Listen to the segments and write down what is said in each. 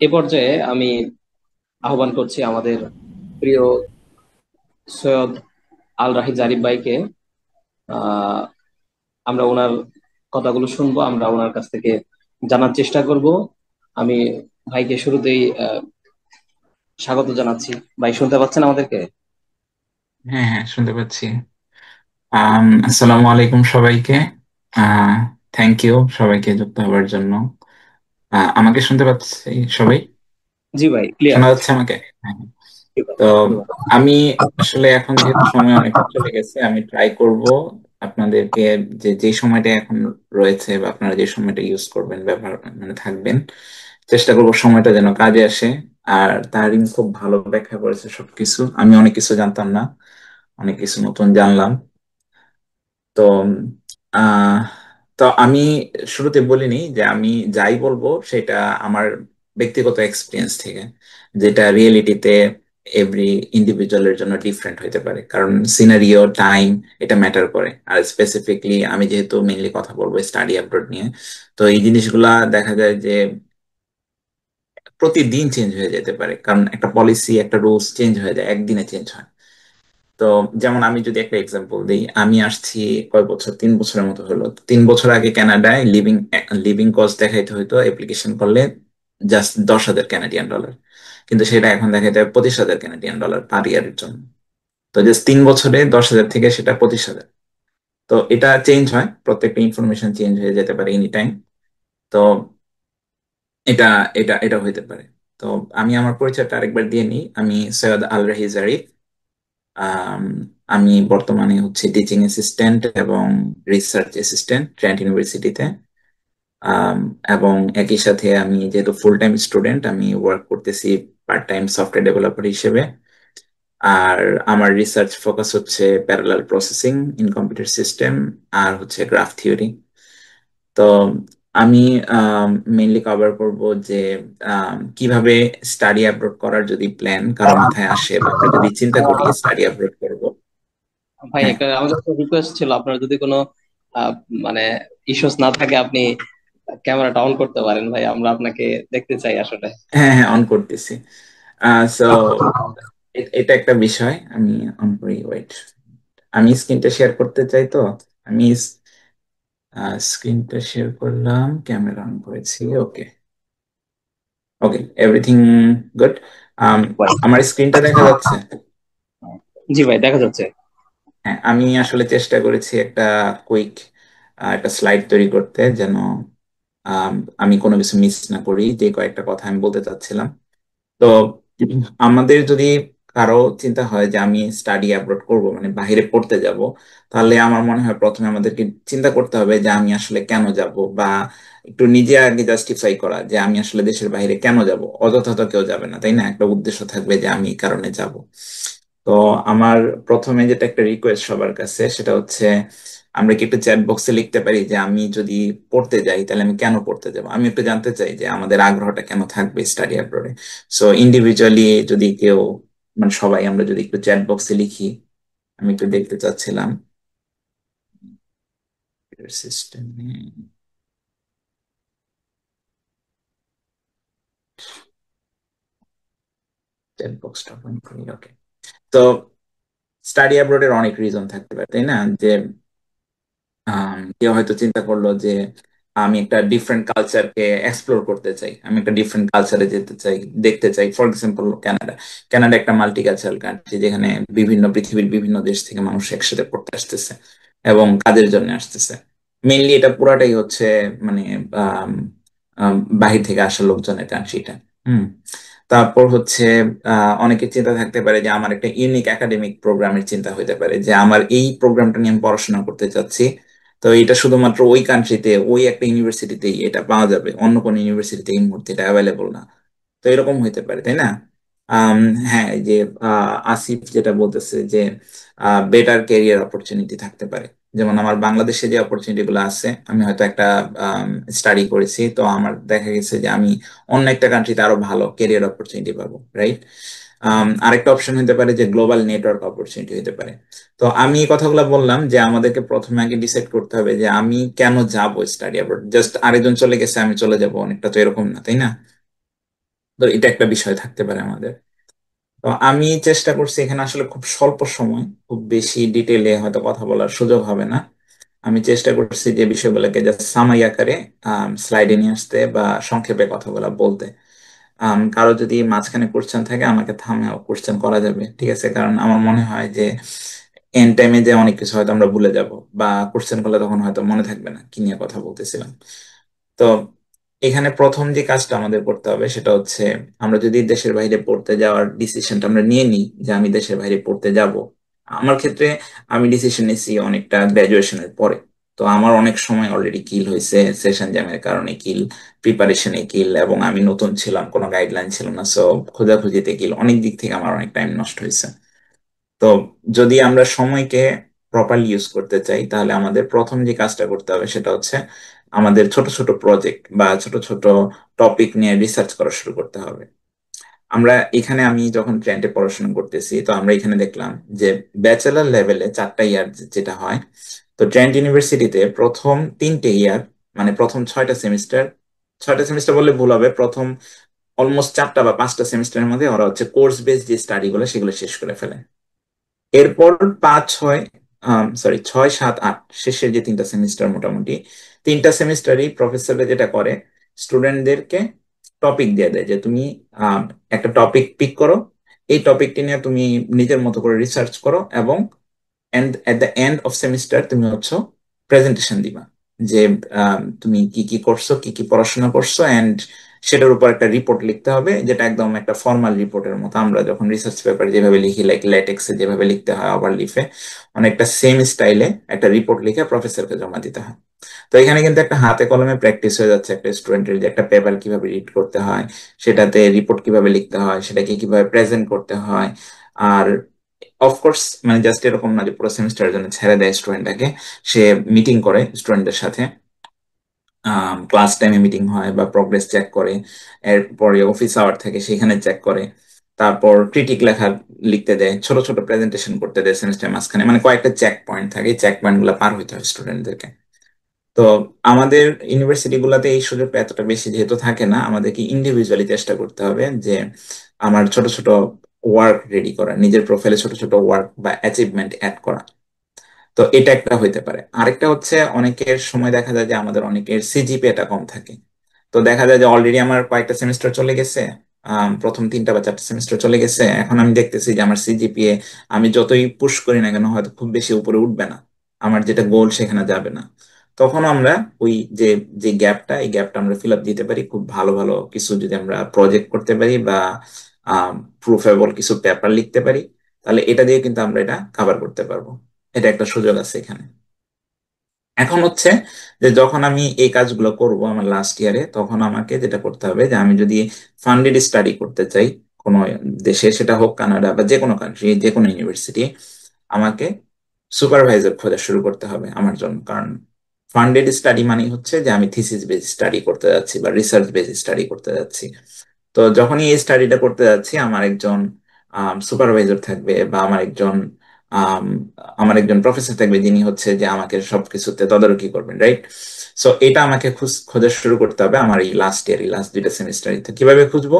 এ পর্যায়ে আমি আহ্বান করছি আমাদের প্রিয় সৈয়দ আল রাহি জারিফ ভাইকে। আহ আমরা ওনার কথাগুলো শুনবো, আমরা ওনার কাছ থেকে জানার চেষ্টা করব। আমি ভাইকে শুরুতেই স্বাগত জানাচ্ছি। ভাই শুনতে পাচ্ছেন আমাদেরকে? হ্যাঁ, হ্যাঁ, শুনতে পাচ্ছি। আসসালামু আলাইকুম সবাইকে। আহ থ্যাংক ইউ সবাইকে যুক্ত হওয়ার জন্য। আমাকে শুনতে পাচ্ছি সবাই? জি ভাই, ক্লিয়ার। শোনা যাচ্ছে আমাকে? হ্যাঁ। জি ভাই, তো ধন্যবাদ। আমি আসলে এখন যেহেতু সময় অনেকটা চলে গেছে, আমি ট্রাই করব আপনাদেরকে যে সময়টা এখন রয়েছে বা আপনারা যে সময়টা ইউজ করবেন, ব্যবহার মানে থাকবেন, চেষ্টা করব সময়টা যেন কাজে আসে। আর তারিন খুব ভালো ব্যাখ্যা করেছে সবকিছু, আমি অনেক কিছু জানতাম না, অনেক কিছু নতুন জানলাম। তো আহ তো আমি শুরুতে বলিনি যে আমি যাই বলবো সেটা আমার ব্যক্তিগত এক্সপিরিয়েন্স থেকে, যেটা রিয়েলিটিতে এভরি ইন্ডিভিজুয়ালের জন্য ডিফারেন্ট হতে পারে, কারণ সিনারিও, টাইম, এটা ম্যাটার করে। আর স্পেসিফিকলি আমি যেহেতু মেইনলি কথা বলবো স্টাডি অ্যাব্রোড নিয়ে, তো এই জিনিসগুলা দেখা যায় যে প্রতিদিন চেঞ্জ হয়ে যেতে পারে, কারণ একটা পলিসি, একটা রুলস চেঞ্জ হয়ে যায়, একদিনে চেঞ্জ হয়। তো যেমন আমি যদি একটা এক্সাম্পল দিই, আমি আসছি কয় বছর, 3 বছরের মতো হলো। 3 বছর আগে কানাডায় লিভিং লিভিং কস্ট দেখাইতে হইতো অ্যাপ্লিকেশন করলে জাস্ট 10,000 কানাডিয়ান ডলার, কিন্তু সেটা এখন দেখাইতে হয় 25,000 কানাডিয়ান ডলার পার ইয়ারের জন্য। তো জাস্ট 3 বছরে 10,000 থেকে সেটা 25,000। তো এটা চেঞ্জ হয়, প্রত্যেকটা ইনফরমেশন চেঞ্জ হয়ে যেতে পারে এনি টাইম। তো এটা এটা এটা হইতে পারে। তো আমি আমার পরিচয়টা আরেকবার দিয়ে নিই, আমি সৈয়দ আল রাহি জারিফ। আম, আমি বর্তমানে হচ্ছে টিচিং অ্যাসিস্ট্যান্ট এবং রিসার্চ অ্যাসিস্ট্যান্ট ট্রেন্ট ইউনিভার্সিটিতে। আম, এবং একই সাথে আমি যেহেতু ফুল টাইম স্টুডেন্ট, আমি ওয়ার্ক করতেছি পার্ট টাইম সফটওয়্যার ডেভেলপার হিসেবে। আর আমার রিসার্চ ফোকাস হচ্ছে parallel processing in computer system আর হচ্ছে গ্রাফ থিওরি। তো আমি মেইনলি কভার করব যে কিভাবে স্টাডি অ্যাব্রোড করার যদি প্ল্যান কারো মাথায় আসে বা আমরা যদি চিন্তা করি স্টাডি অ্যাব্রোড করব। ভাই, হ্যাঁ, একটা আমাদের একটা রিকোয়েস্ট ছিল, আপনার যদি কোনো আহ, মানে ইস্যুস না থাকে, আপনি ক্যামেরাটা অন করতে পারেন ভাই, আমরা আপনাকে দেখতে চাই আসলে। হ্যাঁ, হ্যাঁ, অন করতেছি। সো এটা একটা বিষয়, আমি অন করি, ওয়েট। আমি স্ক্রিনটা শেয়ার করতে চাই, তো আমি স্ক্রিনটা শেয়ার করলাম, ক্যামেরা অন করেছি, ওকে। ওকে, এভরিথিং গুড। আমার স্ক্রিনটা দেখা যাচ্ছে? জি ভাই, দেখা যাচ্ছে। হ্যাঁ, আমি আসলে চেষ্টা করেছি একটা কুইক একটা স্লাইড তৈরি করতে, যেন আম, আমি কোনো কিছু মিস না করি, যে কয়েকটা কথা আমি বলতে চাচ্ছিলাম। তো আমাদের যদি কারো চিন্তা হয় যে আমি স্টাডি অ্যাব্রোড করব, মানে বাইরে পড়তে যাব, তাহলে আমার মনে হয় প্রথমে আমাদেরকে চিন্তা করতে হবে যে আমি আসলে কেন যাব, বা একটু নিজে আগে জাস্টিফাই করা যে আমি আসলে দেশের বাইরে কেন যাব। অযথা তো কেউ যাবে না, তাই না? একটা উদ্দেশ্য থাকবে যে আমি এই কারণে যাব। তো আমার প্রথমে যেটা একটা রিকোয়েস্ট সবার কাছে, সেটা হচ্ছে আমরা কি একটু চ্যাট বক্সে লিখতে পারি যে আমি যদি পড়তে যাই তাহলে আমি কেন পড়তে যাব, আমি একটু জানতে চাই যে আমাদের আগ্রহটা কেন থাকবে স্টাডি অ্যাব্রোডে। সো ইন্ডিভিজুয়ালি যদি কেউ, মানে সবাই আমরা যদি একটু চ্যাট বক্সে লিখি, আমি একটু দেখতে চাচ্ছিলাম সিস্টেমে। চ্যাট বক্সটা ওপেন করি, ওকে। তো স্টাডি অ্যাব্রোডের অনেক রিজন থাকতে পারে, তাই না? যে কেউ হয়তো চিন্তা করলো যে আমি একটা ডিফারেন্ট কালচারকে এক্সপ্লোর করতে চাই, আমি একটা ডিফারেন্ট কালচারে যেতে চাই, দেখতে চাই। For example Canada. কানাডা একটা মাল্টি কালচারাল কান্ট্রি, যেখানে পৃথিবীর বিভিন্ন দেশ থেকে মানুষ একসাথে পড়তে আসতেছে এবং কাজের জন্য আসতেছে। মেইনলি এটা পুরাটাই হচ্ছে মানে আম, আম, বাহির থেকে আসা লোকজনের কান্ট্রিটা। হুম। তারপর হচ্ছে অনেকের চিন্তা থাকতে পারে যে আমার একটা ইউনিক একাডেমিক প্রোগ্রামের চিন্তা হতে পারে, যে আমার এই প্রোগ্রামটা নিয়ে আমি পড়াশোনা করতে চাচ্ছি। তো এটা শুধুমাত্র ওই কান্ট্রিতে, ওই একটা ইউনিভার্সিটিতেই এটা পাওয়া যাবে, অন্য কোনো ইউনিভার্সিটিতে এই মুহূর্তে এটা অ্যাভেলেবল না। তো এরকম হইতে পারে, তাই না? আম, হ্যাঁ, এই যে আসিফ যেটা বলতেছে যে বেটার ক্যারিয়ার অপরচুনিটি থাকতে পারে। যেমন আমার বাংলাদেশে যে অপরচুনিটি গুলো আছে, আমি হয়তো একটা স্টাডি করেছি, তো আমার দেখা গেছে যে আমি অন্য একটা কান্ট্রিতে আরো ভালো ক্যারিয়ার অপরচুনিটি পাবো, রাইট? আরেকটা অপশন হতে পারে যে গ্লোবাল নেটওয়ার্ক অপরচুনিটি হতে পারে। তো আমি এই কথাগুলো বললাম যে আমাদেরকে প্রথমে আগে ডিসাইড করতে হবে যে আমি কেন যাব স্টাডি অ্যাব্রড। জাস্ট আরেকজন চলে গেছে আমি চলে যাব, অনেকটা তো এরকম না, তাই না? তো এটা একটা বিষয় থাকতে পারে আমাদের। তো আমি চেষ্টা করছি এখানে আসলে খুব স্বল্প সময়, খুব বেশি ডিটেলে হয়তো কথা বলার সুযোগ হবে না। আমি চেষ্টা করছি যে বিষয়গুলোকে জাস্ট সামারি আকারে স্লাইডে নিয়ে আসতে বা সংক্ষেপে কথাগুলো বলতে। কারো যদি মাঝখানে কোশ্চেন থাকে আমাকে থামেও কোশ্চেন করা যাবে, ঠিক আছে, কারণ আমার মনে হয় যে এন্ড টাইমে যে অনেক কিছু হয়তো আমরা ভুলে যাব, বা কোশ্চেন করলে তখন হয়তো মনে থাকবে না কি নিয়ে কথা বলতেছিলাম। তো এখানে প্রথম যে কাজটা আমাদের করতে হবে সেটা হচ্ছে, আমরা যদি দেশের বাইরে পড়তে যাওয়ার ডিসিশনটা আমরা নিয়ে নিই যে আমি দেশের বাইরে পড়তে যাব। আমার ক্ষেত্রে আমি ডিসিশন নিয়েছি অনেকটা গ্রাজুয়েশনের পরে। তো আমার অনেক সময় অলরেডি কিল হয়েছে, সেশন জ্যামের কারণে কিল, প্রিপারেশনে কিল, এবং আমি নতুন ছিলাম, কোনো গাইডলাইন ছিল না, সো খোঁজাখুঁজিতে কিল, অনেক দিক থেকে আমার অনেক টাইম নষ্ট হয়েছে। তো যদি আমরা সময়কে প্রপারলি ইউজ করতে চাই তাহলে আমাদের প্রথম যে কাজটা করতে হবে সেটা হচ্ছে আমাদের ছোট ছোট প্রজেক্ট বা ছোট ছোট টপিক নিয়ে রিসার্চ করা শুরু করতে হবে। আমরা এখানে, আমি যখন ট্রেন্টে পড়াশোনা করতেছি তো আমরা এখানে দেখলাম যে ব্যাচেলার লেভেলে 4টা ইয়ার যেটা হয়, তো ট্রেন্ট ইউনিভার্সিটিতে প্রথম 3টে ইয়ার, মানে প্রথম 6টা সেমিস্টার, 6টা সেমিস্টার বললে ভুল হবে, প্রথম অলমোস্ট 4টা বা 5টা সেমিস্টারের মধ্যে ওরা হচ্ছে কোর্স বেস যে স্টাডি গুলো সেগুলো শেষ করে ফেলে। এরপর 5, 6, 6, 7, 8 শেষের যে 3টা সেমিস্টার, মোটামুটি 3টা সেমিস্টারই প্রফেসররা যেটা করে, স্টুডেন্টদেরকে টপিক দিয়ে দেয় যে তুমি আম, একটা টপিক পিক করো, এই টপিকটি নিয়ে তুমি নিজের মতো করে রিসার্চ করো, এবং and at the end of semester তুমি হচ্ছে প্রেজেন্টেশন দিবা যে তুমি কি কি করছো, কি কি পড়াশোনা করছো, এন্ড সেটার উপর একটা রিপোর্ট লিখতে হবে, যেটা একদম একটা ফর্মাল রিপোর্টের মতো। আমরা যখন রিসার্চ পেপার যেভাবে লিখি, লাইক ল্যাটেক্সে যেভাবে লিখতে হয় আবার লিফে, অনেকটা সেম স্টাইলে একটা রিপোর্ট লিখে প্রফেসরকে জমা দিতে হয়। তো এখানে কিন্তু একটা হাতে কলমে প্র্যাকটিস হয়ে যাচ্ছে একটা স্টুডেন্টের, যে একটা পেপার কিভাবে রিড করতে হয়, সেটাতে রিপোর্ট কিভাবে লিখতে হয়, সেটাকে কিভাবে প্রেজেন্ট করতে হয়। আর অফকোর্স মানে জাস্ট এরকম না যে পুরো সেমিস্টারের জন্য ছেড়ে দেয় স্টুডেন্টটাকে, সে মিটিং করে স্টুডেন্টদের সাথে, ক্লাস টাইমে মিটিং হয় বা প্রগ্রেস চেক করে, এরপরে অফিস আওয়ার থেকে সেখানে চেক করে, তারপর ক্রিটিক লেখা লিখতে দেয়, ছোট ছোট প্রেজেন্টেশন করতে দেয় সেমিস্টার মাঝখানে, মানে কয়েকটা চেক পয়েন্ট থাকে, চেক পয়েন্ট গুলো পার হইতে হয় স্টুডেন্টদেরকে। তো আমাদের ইউনিভার্সিটি গুলাতে এই সুযোগটা এতটা বেশি যেহেতু থাকে না, আমাদেরকে ইন্ডিভিজুয়ালি চেষ্টা করতে হবে যে আমার ছোট ছোট ওয়ার্ক রেডি করা, নিজের প্রোফাইলে ছোট ছোট ওয়ার্ক বা অ্যাচিভমেন্ট অ্যাড করা। তো এটা একটা হইতে পারে। আরেকটা হচ্ছে, অনেকের সময় দেখা যায় যে আমাদের অনেকের সিজিপিএটা কম থাকে। তো দেখা যায় যে অলরেডি আমার কয়েকটা সেমিস্টার চলে গেছে, প্রথম 3টা বা 4টা সেমিস্টার চলে গেছে, এখন আমি দেখতেছি যে আমার সিজিপিএ আমি যতই পুশ করি না কেন হয়তো খুব বেশি উপরে উঠবে না, আমার যেটা গোল সেখানে যাবে না। তখন আমরা ওই যে যে গ্যাপটা, এই গ্যাপটা আমরা ফিল আপ দিতে পারি খুব ভালো ভালো কিছু যদি আমরা প্রজেক্ট করতে পারি বা প্রুফেবল কিছু পেপার লিখতে পারি, তাহলে এটা দিয়ে কিন্তু আমরা এটা কভার করতে পারবো। এটা একটা সুযোগ আছে এখানে। এখন হচ্ছে যে যখন আমি এই কাজগুলো করব আমার লাস্ট ইয়ারে, তখন আমাকে যেটা করতে হবে যে আমি যদি ফান্ডেড স্টাডি করতে চাই কোনো দেশে, সেটা হোক কানাডা বা যে কোনো কান্ট্রি, যে কোনো ইউনিভার্সিটি, আমাকে সুপারভাইজার খোঁজা শুরু করতে হবে আমার জন্য। কারণ ফান্ডেড স্টাডি মানে হচ্ছে যে আমি থিসিস বেস স্টাডি করতে যাচ্ছি বা রিসার্চ বেস স্টাডি করতে যাচ্ছি। তো যখনই এই স্টাডিটা করতে যাচ্ছি, আমার একজন সুপারভাইজার থাকবে বা আম, আমার একজন প্রফেসর থাকবে, যিনি হচ্ছে যে আমাকে সবকিছুতে তদারকি করবেন, রাইট? সো এটা আমাকে খোঁজা শুরু করতে হবে আমার এই লাস্ট ইয়ার, এই লাস্ট 2টা সেমিস্টারে। তো কিভাবে খুঁজবো,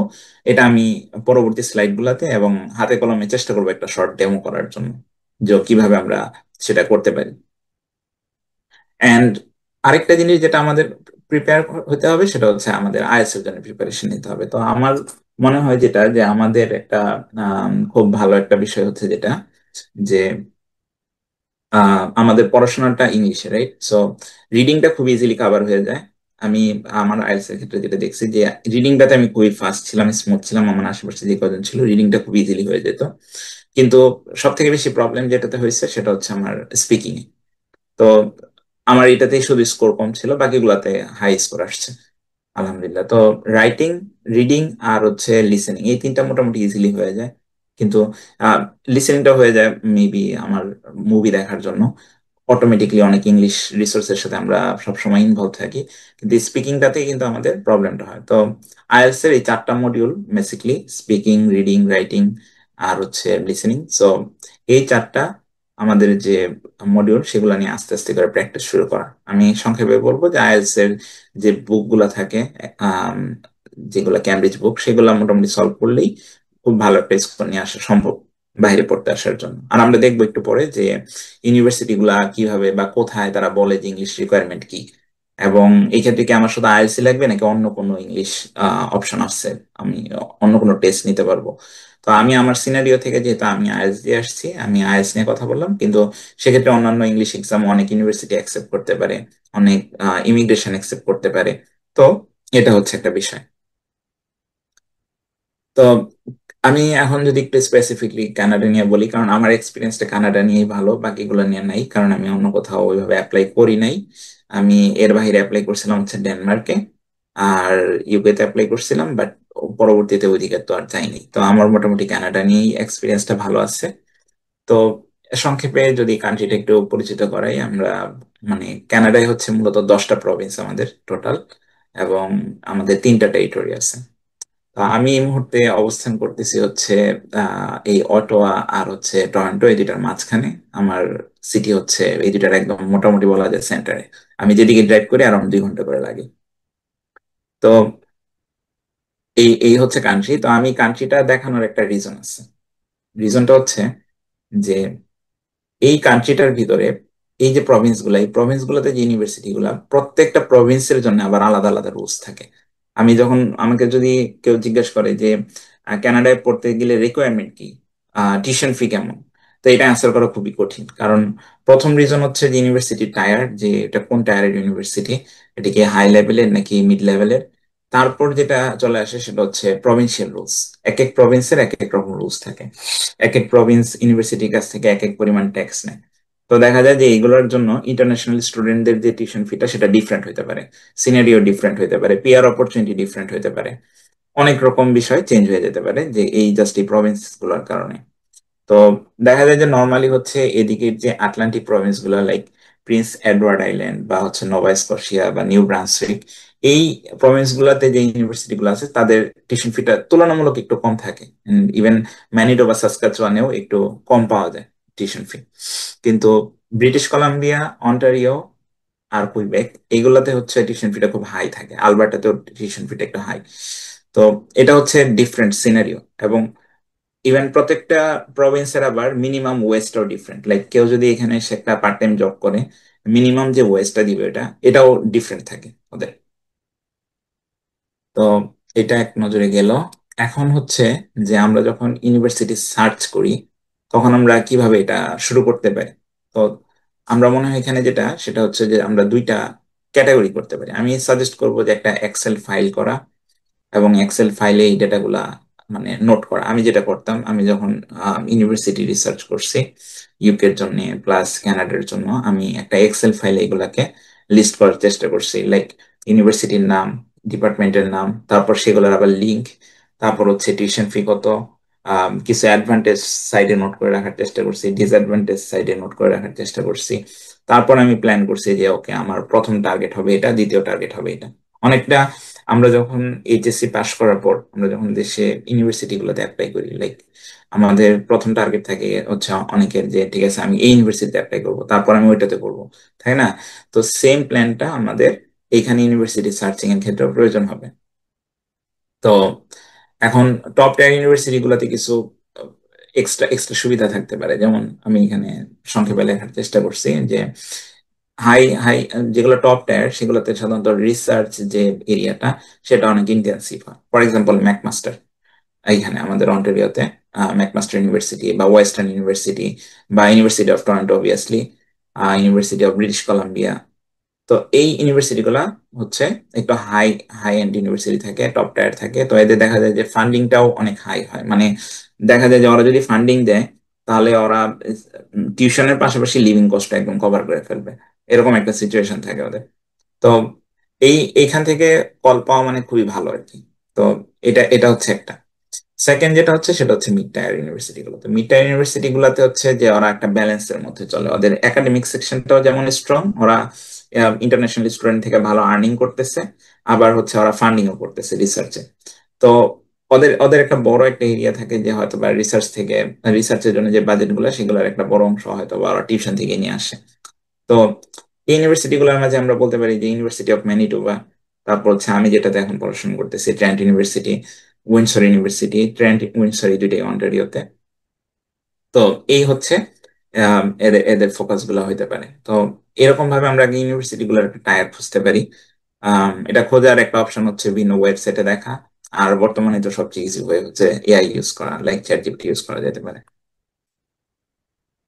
এটা আমি পরবর্তী স্লাইড গুলাতে এবং হাতে কলমে চেষ্টা করবো একটা শর্ট ডেমো করার জন্য, যে কিভাবে আমরা সেটা করতে পারি। অ্যান্ড আরেকটা জিনিস যেটা আমাদের প্রিপেয়ার হতে হবে সেটা হচ্ছে আমাদের আইএলটিএস এর জন্য প্রিপারেশন নিতে হবে। তো আমার মনে হয় যেটা, যে আমাদের একটা খুব ভালো একটা বিষয় হচ্ছে যেটা, যে আমাদের পড়াশোনাটা ইংলিশে, রাইট? সো রিডিংটা খুব ইজিলি কভার হয়ে যায়। আমি আমার আইএলটিএস এর ক্ষেত্রে যেটা দেখছি যে রিডিংটাতে আমি খুবই ফাস্ট ছিলাম, স্মুথ ছিলাম, আমার আশেপাশে যে কজন ছিল রিডিংটা খুব ইজিলি হয়ে যেত। কিন্তু সব থেকে বেশি প্রবলেম যেটাতে হয়েছে সেটা হচ্ছে আমার স্পিকিং। তো আমার এটাতেই শুধু স্কোর কম ছিল, বাকিগুলাতে হাই স্কোর আসছে আলহামদুলিল্লাহ। তো রাইটিং, রিডিং আর হচ্ছে লিসেনিং, এই তিনটা মোটামুটি ইজিলি হয়ে যায়। কিন্তু লিসেনিংটা হয়ে যায় মেবি আমার মুভি দেখার জন্য, অটোমেটিকলি অনেক ইংলিশ রিসোর্সের সাথে আমরা সবসময় ইনভলভ থাকি, কিন্তু স্পিকিংটাতে কিন্তু আমাদের প্রবলেমটা হয়। তো আইএলটিএস এর এই 4টা module basically speaking, reading, writing আর হচ্ছে লিসেনিং। সো এই 4টা আমাদের যে মডিউল সেগুলো নিয়ে আস্তে আস্তে করে প্র্যাকটিস শুরু করা। আমি সংক্ষেপে বলবো যে আইএলটিএস এর যে বুক গুলা থাকে, যেগুলো ক্যামব্রিজ বুক, সেগুলো মোটামুটি সলভ করলেই খুব ভালো একটা স্কোর নিয়ে আসা সম্ভব বাইরে পড়তে আসার জন্য। আর আমরা দেখবো একটু পরে যে ইউনিভার্সিটি গুলা কিভাবে বা কোথায় তারা বলে যে ইংলিশ রিকোয়ারমেন্ট কি, এবং এই ক্ষেত্রে কি আমার শুধু আইএলটিএস লাগবে নাকি অন্য কোনো ইংলিশ অপশন আছে, আমি অন্য কোনো টেস্ট নিতে পারবো। তো আমি আমার সিনারিও থেকে, যেহেতু আমি আইএলটিএস দিয়ে আসছি, আমি আইএলটিএস নিয়ে কথা বললাম, কিন্তু সেক্ষেত্রে অন্যান্য ইংলিশ এক্সাম অনেক ইউনিভার্সিটি অ্যাকসেপ্ট করতে পারে, অনেক ইমিগ্রেশন অ্যাকসেপ্ট করতে পারে। তো এটা হচ্ছে একটা বিষয়। তো আমি এখন যদি একটু স্পেসিফিকলি কানাডা নিয়ে বলি, কারণ আমার এক্সপিরিয়েন্সটা কানাডা নিয়েই ভালো, বাকিগুলো নিয়ে নাই, কারণ আমি অন্য কোথাও ওইভাবে অ্যাপ্লাই করি নাই। আমি এর বাইরে অ্যাপ্লাই করছিলাম হচ্ছে ডেনমার্কে আর ইউকে তে অ্যাপ্লাই করছিলাম, বাট পরবর্তীতে ওইদিকে তো আর যাইনি। তো আমার মোটামুটি কানাডা নিয়েই এক্সপিরিয়েন্সটা ভালো আছে। তো সংক্ষেপে যদি কান্ট্রিটা একটু পরিচিত করাই, আমরা মানে কানাডায় হচ্ছে মূলত 10টা প্রভিন্স আমাদের টোটাল, এবং আমাদের 3টা টেরিটরি আছে। তো আমি এই মুহূর্তে অবস্থান করতেছি হচ্ছে এই অটোয়া আর হচ্ছে টরন্টো, এই দুটার মাঝখানে। আমার সিটি হচ্ছে এই দুটার একদম মোটামুটি বলা যায় সেন্টারে। আমি যেদিকে ড্রাইভ করি আরাউন্ড 2 ঘন্টা করে লাগে। তো এই এই হচ্ছে কান্ট্রি। তো আমি কান্ট্রিটা দেখানোর একটা রিজন আছে। রিজনটা হচ্ছে যে এই কান্ট্রিটার ভিতরে এই যে প্রভিন্স গুলা, এই প্রভিন্স গুলোতে যে ইউনিভার্সিটি গুলা, প্রত্যেকটা প্রভিন্সের জন্য আবার আলাদা আলাদা রুলস থাকে। আমি যখন, আমাকে যদি কেউ জিজ্ঞেস করে যে কানাডায় পড়তে গেলে রিকোয়ারমেন্ট কি, টিউশন ফি কেমন, তো এটা অ্যান্সার করা খুবই কঠিন। কারণ প্রথম রিজন হচ্ছে যে ইউনিভার্সিটি টায়ার, যে এটা কোন টায়ারের ইউনিভার্সিটি, এটা কি হাই লেভেলের নাকি মিড লেভেলের। তারপর যেটা চলে আসে সেটা হচ্ছে প্রভিন্সিয়াল রুলস। এক এক প্রভিন্সের এক এক রকম রুলস থাকে। এক এক প্রভিন্স ইউনিভার্সিটির কাছ থেকে এক এক পরিমাণ ট্যাক্স নেয়। তো দেখা যায় যে এইগুলোর জন্য ইন্টারন্যাশনাল স্টুডেন্টদের যে টিউশন ফিটা সেটা ডিফারেন্ট হতে পারে, সিনারিও ডিফারেন্ট হতে পারে, পিয়ার অপরচুনিটি ডিফারেন্ট হতে পারে, অনেক রকম বিষয় চেঞ্জ হয়ে যেতে পারে যে এই জাস্ট এই প্রভিন্স গুলোর কারণে। তো দেখা যায় যে নর্মালি হচ্ছে এদিকের যে আটলান্টিক প্রভিন্স গুলো, লাইক প্রিন্স এডওয়ার্ড আইল্যান্ড বা হচ্ছে নোভা স্কশিয়া বা নিউ ব্রান্সউইক, এই প্রভিন্স গুলাতে যে ইউনিভার্সিটি গুলো আছে তাদের টিউশন ফিটা তুলনামূলক একটু কম থাকে। ইভেন ম্যানিটোবা সাসকাচুয়ানেও একটু কম পাওয়া যায় টিউশন ফি। কিন্তু ব্রিটিশ কলাম্বিয়া, অন্টারিও আর কুইবেক, এইগুলাতে হচ্ছে টিউশন ফিটা খুব হাই থাকে। আলবার্টাতেও টিউশন ফিটা একটু হাই। তো এটা হচ্ছে ডিফারেন্ট সিনারিও। এবং ইভেন প্রত্যেকটা প্রভিন্সের আবার মিনিমাম ওয়েজটাও ডিফারেন্ট। লাইক কেউ যদি এখানে এসে একটা পার্ট টাইম জব করে, মিনিমাম যে ওয়েজটা দিবে এটাও ডিফারেন্ট থাকে ওদের। তো এটা এক নজরে গেল। এখন হচ্ছে যে আমরা যখন ইউনিভার্সিটি সার্চ করি তখন আমরা কিভাবে এটা শুরু করতে পারি। তো আমরা মনে হয় এখানে যেটা, সেটা হচ্ছে যে আমরা দুইটা ক্যাটাগরি করতে পারি। আমি সাজেস্ট করবো যে একটা এক্সেল ফাইল করা, এবং এক্সেল ফাইলে এই ডেটাগুলা মানে নোট করা। আমি যেটা করতাম, আমি যখন ইউনিভার্সিটি রিসার্চ করছি ইউকের জন্য প্লাস কানাডার জন্য, আমি একটা এক্সেল ফাইলে এগুলাকে লিস্ট করার চেষ্টা করছি। লাইক ইউনিভার্সিটির নাম, ডিপার্টমেন্টের নাম, তারপর সেগুলোর আবার লিঙ্ক, তারপর হচ্ছে টিউশন ফি কত, কিছু অ্যাডভান্টেজ সাইডে নোট করে রাখার চেষ্টা করছি, ডিসঅ্যাডভান্টেজ সাইডে নোট করে রাখার চেষ্টা করছি। তারপর আমি প্ল্যান করছি যে ওকে, আমার প্রথম টার্গেট হবে এটা, দ্বিতীয় টার্গেট হবে এটা। অনেকটা আমরা যখন এইচএসসি পাশ করার পর আমরা যখন দেশে ইউনিভার্সিটি গুলোতে অ্যাপ্লাই করি, লাইক আমাদের প্রথম টার্গেট থাকে হচ্ছে অনেকের যে ঠিক আছে আমি এই ইউনিভার্সিটিতে অ্যাপ্লাই করবো, তারপর আমি ওইটাতে করবো, তাই না? তো সেম প্ল্যানটা আমাদের এইখানে ইউনিভার্সিটি সার্চিং এর ক্ষেত্রে প্রয়োজন হবে। তো এখন টপ টায়ার ইউনিভার্সিটি গুলোতে কিছু এক্সট্রা এক্সট্রা সুবিধা থাকতে পারে। যেমন আমি এখানে সংক্ষেপে লেখার চেষ্টা করছি যে হাই হাই যেগুলো টপ টায়ার সেগুলোতে সাধারণত রিসার্চ যে এরিয়াটা সেটা অনেক ইন্টেন্সিভ হয়। ফর এক্সাম্পল ম্যাকমাস্টার, এইখানে আমাদের অন্টারিওতে ম্যাকমাস্টার ইউনিভার্সিটি বা ওয়েস্টার্ন ইউনিভার্সিটি বা university of Toronto obviously, university of British Columbia. তো এই ইউনিভার্সিটি গুলা হচ্ছে একটু হাই হাই এন্ড ইউনিভার্সিটি থাকে, টপ টায়ার থাকে। তো এদের দেখা যায় যে ফান্ডিংটাও অনেক হাই হয়। মানে দেখা যায় যে ওরা যদি ফান্ডিং দেয় তাহলে ওরা টিউশনের পাশাপাশি লিভিং কস্টটা একদম কভার করে ফেলবে, এরকম একটা সিচুয়েশন থাকে ওদের। তো এইখান থেকে কল পাওয়া মানে খুবই ভালো আর কি। তো এটা এটা হচ্ছে একটা। সেকেন্ড যেটা হচ্ছে সেটা হচ্ছে মিড টায়ার ইউনিভার্সিটি গুলো। তো মিড টায়ার ইউনিভার্সিটি গুলাতে হচ্ছে যে ওরা একটা ব্যালেন্সের মধ্যে চলে। ওদের একাডেমিক সেকশনটাও যেমন স্ট্রং, ওরা ইন্টারন্যাশনাল স্টুডেন্ট থেকে ভালো আর্নিং করতেছে, আবার হচ্ছে ওরা ফান্ডিংও করতেছে রিসার্চে। তো ওদের ওদের একটা বড় একটা এরিয়া থাকে যে হয়তো বা রিসার্চ থেকে, রিসার্চের জন্য যে বাজেট গুলো সেগুলোর একটা বড় অংশ হয়তো বা ওরা টিউশন থেকে নিয়ে আসে। তো এই ইউনিভার্সিটি গুলোর মাঝে আমরা বলতে পারি যে ইউনিভার্সিটি অফ ম্যানিটোবা, তারপর হচ্ছে আমি যেটাতে এখন পড়াশোনা করতেছি, Trent university, Windsor university, Trent Windsor এই দুইটাই অন্টারিওতে। তো এই হচ্ছে এদের এদের ফোকাস গুলো হইতে পারে। তো এরকম ভাবে আমরা আগে ইউনিভার্সিটি গুলোর একটা টায়ার খুঁজতে পারি। এটা খোঁজার একটা অপশন হচ্ছে বিভিন্ন ওয়েবসাইটে দেখা। আর বর্তমানে তো সবচেয়ে ইজি ওয়ে হচ্ছে এআই ইউজ করা, লাইক চ্যাট জিপিটি ইউজ করা যেতে পারে।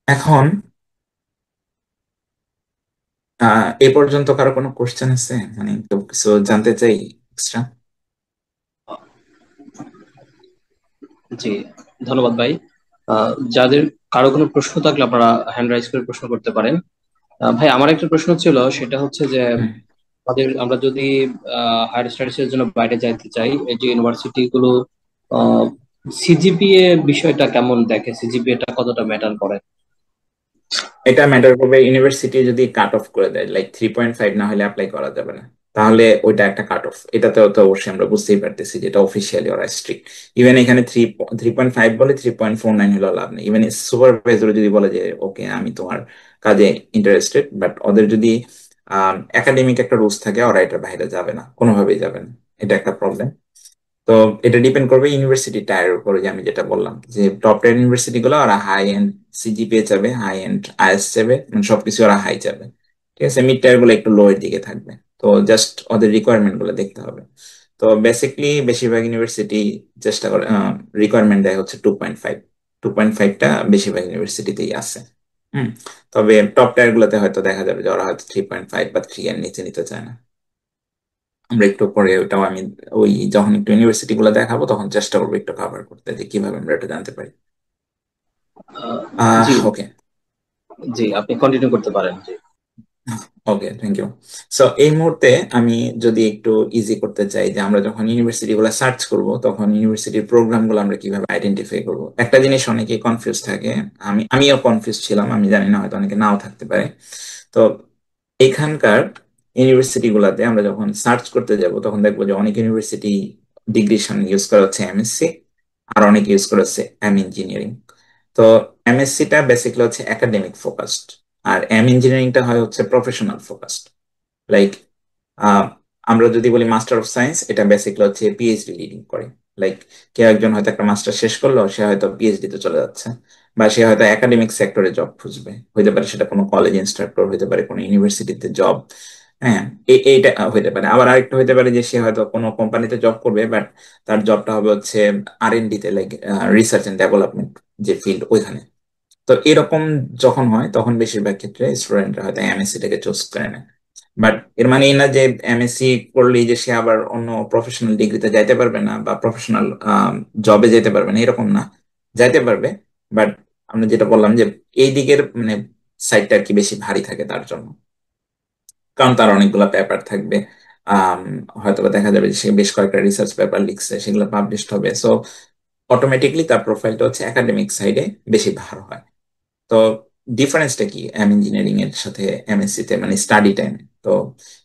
এখন এ পর্যন্ত কারো কোনো কোশ্চেন আছে, মানে কেউ কিছু জানতে চাই এক্সট্রা? জি, ধন্যবাদ ভাই। যাদের কারো কোনো প্রশ্ন থাকলে আপনারা হ্যান্ড রাইজ করে প্রশ্ন করতে পারেন। ভাই, আমার একটা প্রশ্ন ছিল, সেটা হচ্ছে যে আমরা যদি হায়ার স্টাডিজ এর জন্য বাইরে যাইতে চাই, এই যে ইউনিভার্সিটি গুলো সিজিপিএ বিষয়টা কেমন দেখে, সিজিপিএ টা কতটা ম্যাটার করে? এটা ম্যাটার করবে, ইউনিভার্সিটি যদি কাট অফ করে দেয় লাইক 3.5 না হলে অ্যাপ্লাই করা যাবে না, তাহলে ওইটা একটা কাট অফ। এটাতেও তো অবশ্যই আমরা বুঝতেই পারতেছি যেটা অফিসিয়ালি ওরা স্ট্রিক্ট। ইভেন এখানে 3.5 বলে 3.49 হলেও লাভ নেই। ইভেন সুপারভাইজার যদি বলে যে ওকে আমি তোমার কাজে ইন্টারেস্টেড, বাট ওদের যদি একাডেমিক একটা রুলস থাকে, ওরা এটার বাইরে যাবে না, কোনোভাবেই যাবে না। এটা একটা প্রবলেম। তো এটা ডিপেন্ড করবে ইউনিভার্সিটি টায়ার উপরে, যে আমি যেটা বললাম যে টপ টায়ার ইউনিভার্সিটি গুলো ওরা হাই এন্ড সিজিপিএ চাবে, হাই এন্ড আইএস চাবে, মানে সবকিছু ওরা হাই চাবে। ঠিক আছে, মিড টায়ার গুলো একটু লো এর দিকে থাকবে। তো জাস্ট ওদের রিকোয়ারমেন্ট গুলো দেখতে হবে। তো বেসিকলি বেশিরভাগ ইউনিভার্সিটি চেষ্টা করে, রিকোয়ারমেন্ট দেয় হচ্ছে 2.5। 2.5টা বেশিরভাগ ইউনিভার্সিটিতেই আছে। হুম। তবে টপ টায়ার গুলোতে হয়তো দেখা যাবে যে ওরা হয়তো 3.5 বা 3 এর নিচে নিতে চায় না। আমরা একটু পরে ওটাও আমি ওই যখন একটু ইউনিভার্সিটি গুলো দেখাবো তখন চেষ্টা করবো একটু কভার করতে, যে কিভাবে আমরা এটা জানতে পারি। জি, ওকে। জি, আপনি কন্টিনিউ করতে পারেন। জি। ওকে, থ্যাংক ইউ। সো এই মুহূর্তে আমি যদি একটু ইজি করতে চাই, যে আমরা যখন ইউনিভার্সিটি গুলো সার্চ করব তখন ইউনিভার্সিটির প্রোগ্রাম গুলো আমরা কিভাবে আইডেন্টিফাই করব। একটা জিনিস অনেকেই কনফিউজ থাকে, আমিও কনফিউজ ছিলাম, আমি জানি না, হয়তো অনেকে নাও থাকতে পারে। তো এখানকার ইউনিভার্সিটি গুলাতে আমরা যখন সার্চ করতে যাব তখন দেখবো যে অনেক ইউনিভার্সিটি ডিগ্রির সামনে ইউজ করা হচ্ছে এমএসসি, আর অনেক ইউজ করা হচ্ছে এম ইঞ্জিনিয়ারিং। তো এমএসসিটা বেসিক্যালি হচ্ছে একাডেমিক ফোকাসড, আর এম ইঞ্জিনিয়ারিংটা হয় হচ্ছে প্রফেশনাল ফোকাসড। লাইক আমরা যদি বলি মাস্টার অফ সায়েন্স, এটা বেসিক্যালি হচ্ছে পিএইচডি লিডিং করে। লাইক কেউ একজন হয়তো একটা মাস্টার শেষ করলো, সে হয়তো পিএইচডি তে চলে যাচ্ছে, বা সে হয়তো একাডেমিক সেক্টরে জব খুঁজবে, হইতে পারে সেটা কোনো কলেজ ইনস্ট্রাক্টর, হইতে পারে কোনো ইউনিভার্সিটিতে জব। হ্যাঁ, এইটা হইতে পারে। আবার আরেকটা হইতে পারে যে সে হয়তো কোনো কোম্পানিতে জব করবে, বাট তার জবটা হবে হচ্ছে আর&ডি তে, লাইক রিসার্চ এন্ড ডেভেলপমেন্ট যে ফিল্ড, ওইখানে। তো এরকম যখন হয় তখন বেশিরভাগ ক্ষেত্রে স্টুডেন্টরা হয়তো এমএসসি থেকে চুজ করে নেয়। বাট এর মানে এই না যে এমএসসি করলেই যে সে আবার অন্য প্রফেশনাল ডিগ্রিতে যাইতে পারবে না বা প্রফেশনাল জবে যেতে পারবে না, এরকম না, যাইতে পারবে। বাট আমরা যেটা বললাম যে এই দিকের মানে সাইডটা আর কি বেশি ভারী থাকে তার জন্য, কারণ তার অনেকগুলো পেপার থাকবে। আম, হয়তো বা দেখা যাবে যে সে বেশ কয়েকটা রিসার্চ পেপার লিখছে, সেগুলো পাবলিশড হবে। সো অটোমেটিকলি তার প্রোফাইলটা হচ্ছে একাডেমিক সাইডে বেশি ভার হয়। তো ডিফারেন্সটা কি এম ইঞ্জিনিয়ারিং এর সাথে এমএসসি তে, মানে স্টাডি টাইম? তো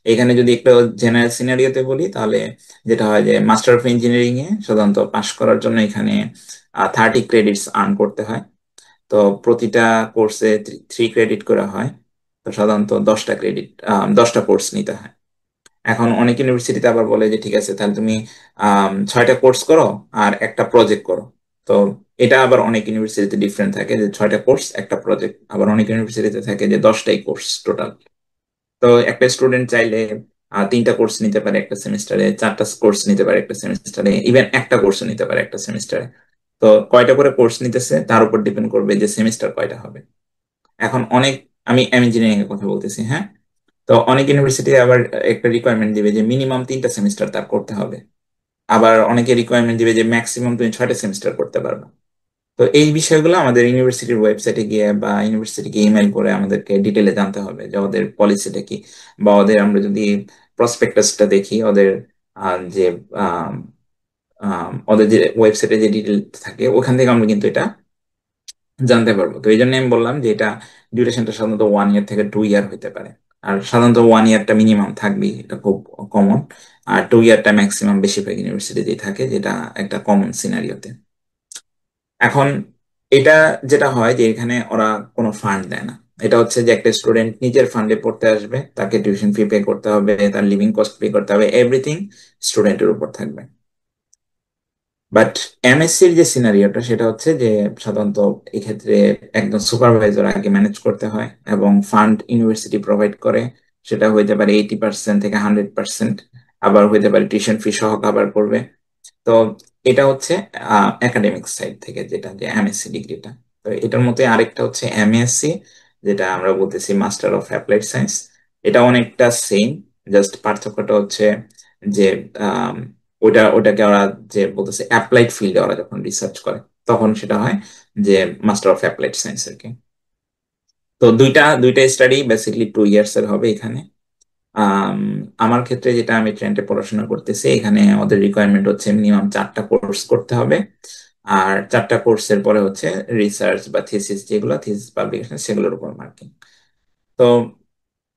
এখানে যদি একটু জেনারেল সিনারিওতে বলি, তাহলে যেটা হয় যে মাস্টার অফ ইঞ্জিনিয়ারিং এ সাধারণত পাশ করার জন্য এখানে 30 ক্রেডিটস আর্ন করতে হয়। তো প্রতিটা কোর্সে 3 ক্রেডিট করে হয়। তো সাধারণত 10টা ক্রেডিট, 10টা কোর্স নিতে হয়। এখন অনেক ইউনিভার্সিটিতে আবার বলে যে ঠিক আছে তাহলে তুমি 6টা কোর্স করো আর একটা প্রজেক্ট করো। তো এটা আবার অনেক ইউনিভার্সিটিতে ডিফারেন্ট থাকে, যে 6টা কোর্স একটা প্রজেক্ট। আবার অনেক ইউনিভার্সিটিতে থাকে যে 10টাই কোর্স টোটাল। তো একটা স্টুডেন্ট চাইলে 3টা কোর্স নিতে পারে একটা সেমিস্টারে, 4টা কোর্স নিতে পারে একটা সেমিস্টারে, ইভেন একটা কোর্সও নিতে পারে একটা সেমিস্টারে। তো কয়টা করে কোর্স নিতেছে তার উপর ডিপেন্ড করবে যে সেমিস্টার কয়টা হবে। এখন অনেক, আমি ইঞ্জিনিয়ারিং এর কথা বলতেছি, হ্যাঁ। তো অনেক ইউনিভার্সিটি আবার একটা রিকোয়ারমেন্ট দিবে যে মিনিমাম 3টা সেমিস্টার তার করতে হবে। আবার অনেকে রিকোয়ারমেন্ট দিবে যে ম্যাক্সিমাম তুমি 6টা সেমিস্টার করতে পারবে। তো এই বিষয়গুলো আমাদের ইউনিভার্সিটির ওয়েবসাইটে গিয়ে বা ইউনিভার্সিটিকে ইমেল করে আমাদেরকে ডিটেলে জানতে হবে যে ওদের পলিসিটা কি। বা ওদের আমরা যদি প্রসপেক্টাসটা দেখি, ওদের যে আম, ওদের যে ওয়েবসাইটে যে ডিটেল থাকে ওখান থেকে আমরা কিন্তু এটা জানতে পারবো। তো এই জন্য আমি বললাম যে এটা ডিউরেশনটা সাধারণত 1 ইয়ার থেকে 2 ইয়ার হতে পারে। আর সাধারণত 1 ইয়ারটা মিনিমাম থাকবেই, এটা খুব কমন। আর 2 ইয়ারটা ম্যাক্সিমাম বেশিরভাগ ইউনিভার্সিটিতেই থাকে, যেটা একটা কমন সিনারিওতে। এখন এটা যেটা হয় যে এখানে ওরা কোনো ফান্ড দেয় না। এটা হচ্ছে যে একটা স্টুডেন্ট নিজের ফান্ডে পড়তে আসবে, তাকে টিউশন ফি পে করতে হবে, তার লিভিং কস্ট পে করতে হবে, এভরিথিং স্টুডেন্টের উপর থাকবে। বাট এমএসসির যে সিনারিওটা সেটা হচ্ছে যে সাধারণত এক্ষেত্রে একদম সুপারভাইজার আগে ম্যানেজ করতে হয়, এবং ফান্ড ইউনিভার্সিটি প্রোভাইড করে। সেটা হইতে পারে 80% থেকে 100%, আবার হইতে পারে টিউশন ফি সহ কভার করবে। তো এটা হচ্ছে একাডেমিক সাইড থেকে যেটা, যে এমএসসি ডিগ্রিটা। তো এটার মধ্যে আরেকটা হচ্ছে এমএসসি, যেটা আমরা বলতেছি মাস্টার অফ অ্যাপ্লাইড সায়েন্স। এটা অনেকটা সেম, জাস্ট পার্থক্যটা হচ্ছে যে আম, ওটাকে ওরা যে বলতেছে অ্যাপ্লাইড ফিল্ডে ওরা যখন রিসার্চ করে তখন সেটা হয় যে মাস্টার অফ অ্যাপ্লাইড সায়েন্স আর কি। তো দুইটা দুইটা স্টাডি বেসিকলি 2 ইয়ার্স এর হবে এখানে। আম, আমার ক্ষেত্রে যেটা আমি ট্রেন্ডে পড়াশোনা করতেছি, এখানে ওদের রিকোয়ারমেন্ট হচ্ছে মিনিমাম 4টা কোর্স করতে হবে। আর 4টা কোর্সের পরে হচ্ছে রিসার্চ বা থিসিস, যেগুলো থিসিস পাবলিকেশন, সেগুলোর উপর মার্কিং। তো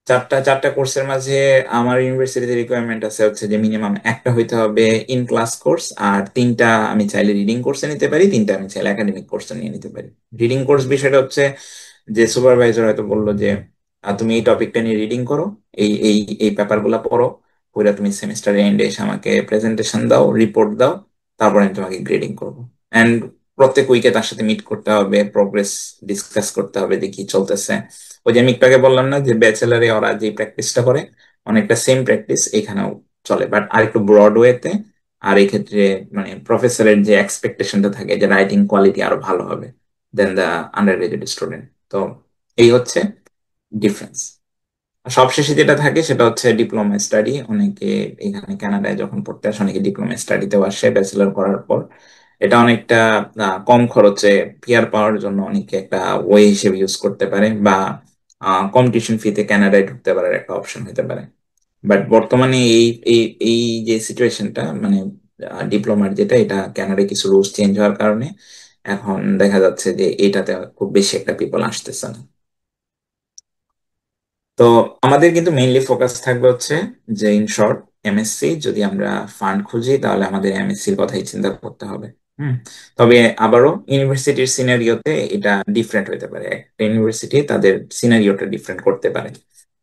চারটা চারটা কোর্সের মাঝে আমার ইউনিভার্সিটিতে রিকোয়ারমেন্ট আছে হচ্ছে যে মিনিমাম একটা হইতে হবে ইন ক্লাস কোর্স, আর 3টা আমি চাইলে রিডিং কোর্সে নিতে পারি, 3টা আমি চাইলে একাডেমিক কোর্সে নিয়ে নিতে পারি। রিডিং কোর্স বিষয়টা হচ্ছে যে সুপারভাইজার হয়তো বললো যে তুমি এই টপিকটা নিয়ে রিডিং করো, এই এই এই পেপার গুলা পড়ো, পড়ে তুমি সেমিস্টার এন্ডে এসে আমাকে প্রেজেন্টেশন দাও, রিপোর্ট দাও, তারপরে আমি তোমাকে গ্রেডিং করবো। এন্ড প্রত্যেক উইকে তার সাথে মিট করতে হবে, প্রোগ্রেস ডিসকাস করতে হবে, দেখি চলতেছে। ওই যে আমি একটু আগে বললাম না যে ব্যাচেলারে ওরা যে প্র্যাকটিসটা করে, অনেকটা সেম প্র্যাকটিস এখানেও চলে, বাট আরেকটু ব্রড ওয়েতে। আর এই ক্ষেত্রে মানে প্রফেসরের যে এক্সপেকটেশনটা থাকে যে রাইটিং কোয়ালিটি আরো ভালো হবে দেন দ্য আন্ডার গ্রাজুয়েট স্টুডেন্ট। তো এই হচ্ছে ডিফারেন্স। সবশেষে যেটা থাকে সেটা হচ্ছে ডিপ্লোমা স্টাডি। অনেকে এখানে কানাডায় যখন পড়তে আসে অনেকে ডিপ্লোমা স্টাডিতেও আসে ব্যাচেলর করার পর। এটা অনেকটা কম খরচে পিআর পাওয়ার জন্য অনেকে একটা ওয়ে হিসেবে ইউজ করতে পারে, বা কম টিউশন ফিতে কানাডায় ঢুকতে পারার একটা অপশন হতে পারে। বাট বর্তমানে এই এই এই যে সিচুয়েশনটা, মানে ডিপ্লোমার যেটা, এটা কানাডায় কিছু রুলস চেঞ্জ হওয়ার কারণে এখন দেখা যাচ্ছে যে এটাতে খুব বেশি একটা পিপল আসতেছে না। তো আমাদের কিন্তু মেইনলি ফোকাস থাকবে হচ্ছে যে ইন শর্ট এমএসসি যদি আমরা ফান্ড খুঁজি তাহলে আমাদের এমএসসির কথাই চিন্তা করতে হবে। হুম। তবে আবারও ইউনিভার্সিটির সিনারিওতে এটা ডিফারেন্ট হতে পারে, একটা ইউনিভার্সিটি তাদের সিনারিওটা ডিফারেন্ট করতে পারে।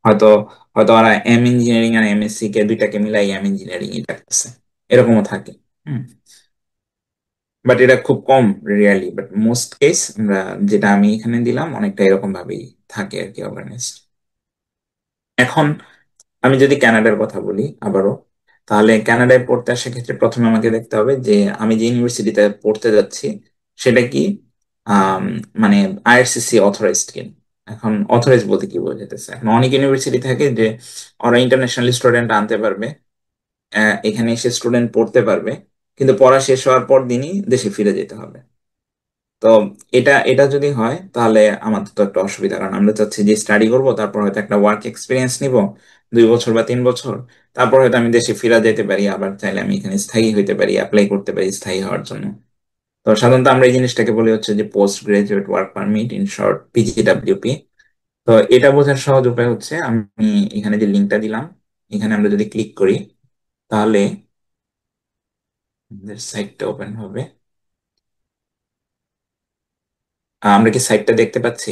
হয়তো হয়তো ওরা এম ইঞ্জিনিয়ারিং আর এমএসসি কে দুইটাকে মিলাই এম ইঞ্জিনিয়ারিং রাখতেছে, এরকমও থাকে। হুম। বাট এটা খুব কম, রিয়ালি, বাট মোস্ট কেস আমরা যেটা আমি এখানে দিলাম অনেকটা এরকম ভাবেই থাকে আর কি অর্গানাইজ। এখন আমি যদি কানাডার কথা বলি আবারও, তাহলে কানাডায় পড়তে আসার ক্ষেত্রে প্রথমে আমাকে দেখতে হবে যে আমি যে ইউনিভার্সিটিতে পড়তে যাচ্ছি সেটা কি আম, মানে আইআরসিসি অথরাইজড কিনা। এখন অথরাইজ বলতে কি বোঝাতেছে, এখন অনেক ইউনিভার্সিটি থাকে যে ওরা ইন্টারন্যাশনাল স্টুডেন্ট আনতে পারবে, এখানে এসে স্টুডেন্ট পড়তে পারবে, কিন্তু পড়া শেষ হওয়ার পর দিনই দেশে ফিরে যেতে হবে। তো এটা এটা যদি হয় তাহলে আমাদের তো একটা অসুবিধা, কারণ আমরা চাচ্ছি যে স্টাডি করব, তারপর হয়তো একটা ওয়ার্ক এক্সপিরিয়েন্স নিব 2 বছর বা 3 বছর, তারপর হয়তো আমি দেশে ফিরে যেতে পারি, আবার চাইলে আমি এখানে স্থায়ী হইতে পারি, অ্যাপ্লাই করতে পারি স্থায়ী হওয়ার জন্য। তো সাধারণত আমরা এই জিনিসটাকে বলি হচ্ছে যে post graduate work permit, in short PGWP. তো এটা বোঝার সহজ উপায় হচ্ছে আমি এখানে যে লিঙ্কটা দিলাম, এখানে আমরা যদি ক্লিক করি তাহলে সাইটটা ওপেন হবে। আমরা কি সাইটটা দেখতে পাচ্ছি?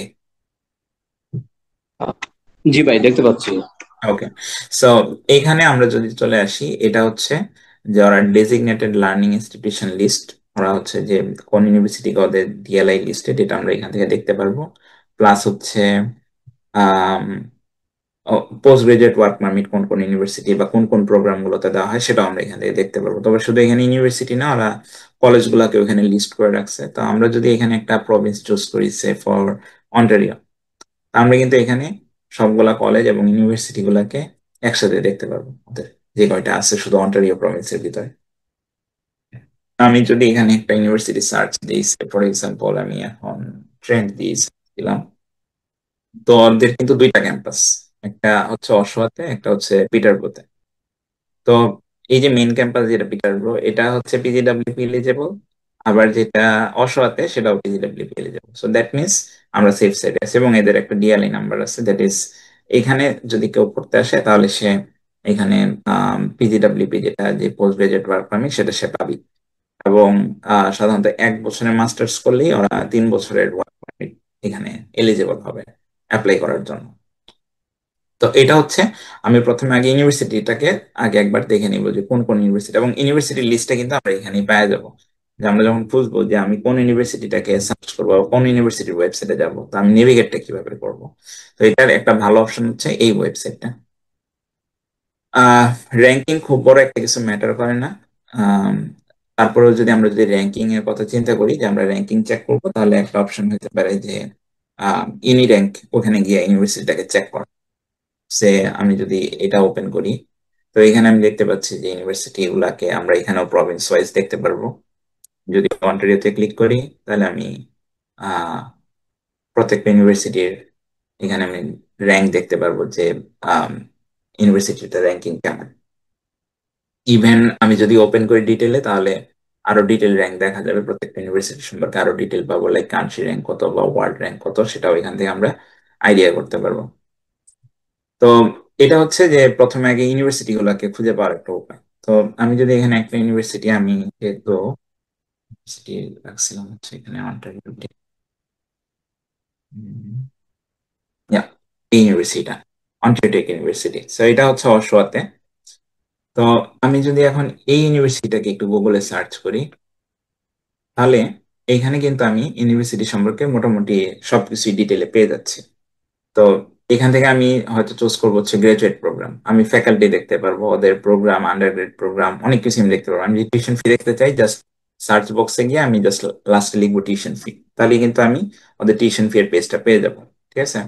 জি ভাই, দেখতে পাচ্ছি। ওকে। সো এইখানে আমরা যদি চলে আসি, এটা হচ্ছে যে ওরা ডেজিগনেটেড লার্নিং ইনস্টিটিউশন লিস্ট, ওরা হচ্ছে যে কোন ইউনিভার্সিটি ওদের ডিএলআই লিস্টেড, এটা আমরা এখান থেকে দেখতে পারবো। প্লাস হচ্ছে পোস্ট গ্রাজুয়েট ওয়ার্ক পারমিট কোন কোন ইউনিভার্সিটি বা কোন কোন প্রোগ্রাম গুলোতে দেওয়া হয় সেটাও আমরা এখান থেকে দেখতে পারবো। তবে শুধু এখানে ইউনিভার্সিটি না, ওরা কলেজগুলোকে ওখানে লিস্ট করে রাখছে। তো আমরা যদি এখানে একটা প্রভিন্স চুজ করি, সে ফর অন্টারিও, আমরা কিন্তু এখানে সবগুলা কলেজ এবং ইউনিভার্সিটি গুলাকে একসাথে দেখতে পারবো ওদের, যে কয়টা আছে শুধু অন্টারিও প্রভিন্সের ভিতরে। আমি যদি এখানে একটা ইউনিভার্সিটি সার্চ দিই, ফর এক্সাম্পল আমি এখন ট্রেন্ড দিলাম, তো ওদের কিন্তু 2টা ক্যাম্পাস, একটা হচ্ছে অশোয়াতে, একটা হচ্ছে পিটারব্রোতে। তো এই যে মেইন ক্যাম্পাস যেটা পিটারব্রো, এটা হচ্ছে পিজিডাব্লিউপি এলিজেবল, আবার যেটা অশোয়াতে সেটাও PGWP eligible. So that means আমরা সেফ সাইডে আছি, এবং এদের একটা ডিএলআই নাম্বার আছে, দ্যাট ইজ এখানে যদি কেউ পড়তে আসে তাহলে সে এখানে পিজিডাব্লিউপি যেটা যে পোস্ট গ্রাজুয়েট ওয়ার্ক পারমিট সেটা সে পাবি। এবং সাধারণত 1 বছরের মাস্টার্স করলেই ওরা 3 বছরের ওয়ার্ক পারমিট এখানে এলিজেবল হবে। অ্যাপ্লাই করার জন্য। তো এটা হচ্ছে, আমি প্রথমে আগে ইউনিভার্সিটিটাকে আগে একবার দেখে নিব যে কোন কোন ইউনিভার্সিটি, এবং ইউনিভার্সিটির লিস্টটা কিন্তু আমরা এখানেই পেয়ে যাব। যে আমরা যখন খুঁজবো যে আমি কোন ইউনিভার্সিটিটাকে সার্চ করবো বা কোন ইউনিভার্সিটির ওয়েবসাইটে যাব, তো আমি নেভিগেটটা কিভাবে করব। তো এটার একটা ভালো অপশন হচ্ছে এই ওয়েবসাইটটা। র্যাঙ্কিং খুব বড় একটা কিছু ম্যাটার করে না। আম, তারপরেও যদি র্যাঙ্কিং এর কথা চিন্তা করি যে আমরা র্যাঙ্কিং চেক করবো, তাহলে একটা অপশন হতে পারে যে ইউনি র্যাঙ্ক, ওখানে গিয়ে ইউনিভার্সিটিটাকে চেক করা। সে আমি যদি এটা ওপেন করি, তো এখানে আমি দেখতে পাচ্ছি যে ইউনিভার্সিটি গুলাকে আমরা এখানেও প্রভিন্স ওয়াইজ দেখতে পারবো। যদি অন্টারিওতে ক্লিক করি, তাহলে আমি আহ প্রত্যেকটা ইউনিভার্সিটির এখানে আমি র্যাঙ্ক দেখতে পারবো যে ইউনিভার্সিটিটা র্যাঙ্কিং কেমন। ইভেন আমি যদি ওপেন করি ডিটেলে, তাহলে আরো ডিটেল র্যাঙ্ক দেখা যাবে, প্রত্যেকটা ইউনিভার্সিটি সম্পর্কে আরো ডিটেল পাবো, লাইক কান্ট্রি র্যাঙ্ক কত বা ওয়ার্ল্ড র্যাঙ্ক কত, সেটাও এখান থেকে আমরা আইডিয়া করতে পারবো। তো এটা হচ্ছে যে প্রথমে আগে ইউনিভার্সিটি গুলাকে খুঁজে পাওয়ার একটা উপায়। তো আমি যদি এখানে একটা ইউনিভার্সিটি, আমি যেহেতু ইউনিভার্সিটি রাখছিলাম হচ্ছে এখানে অন্টারিও, এই ইউনিভার্সিটিটা অন্টারিও টেক ইউনিভার্সিটি, তো এটা হচ্ছে অশোয়াতে। তো আমি যদি এখন এই ইউনিভার্সিটিটাকে একটু গুগলে সার্চ করি, তাহলে এখানে কিন্তু আমি ইউনিভার্সিটি সম্পর্কে মোটামুটি সবকিছু ডিটেলে পেয়ে যাচ্ছি। তো এখান থেকে আমি হয়তো চুজ করবো হচ্ছে গ্রাজুয়েট প্রোগ্রাম, আমি ফ্যাকাল্টি দেখতে পারবো, ওদের প্রোগ্রাম, আন্ডার গ্রেড প্রোগ্রাম, অনেক কিছু আমি দেখতে পারবো। আমি যদি টিউশন ফি দেখতে চাই, জাস্ট সার্চ বক্সে গিয়ে আমি জাস্ট লাস্টে লিখবো টিউশন ফি, তাহলে কিন্তু আমি ওদের টিউশন ফি এর পেজটা পেয়ে যাবো। ঠিক আছে।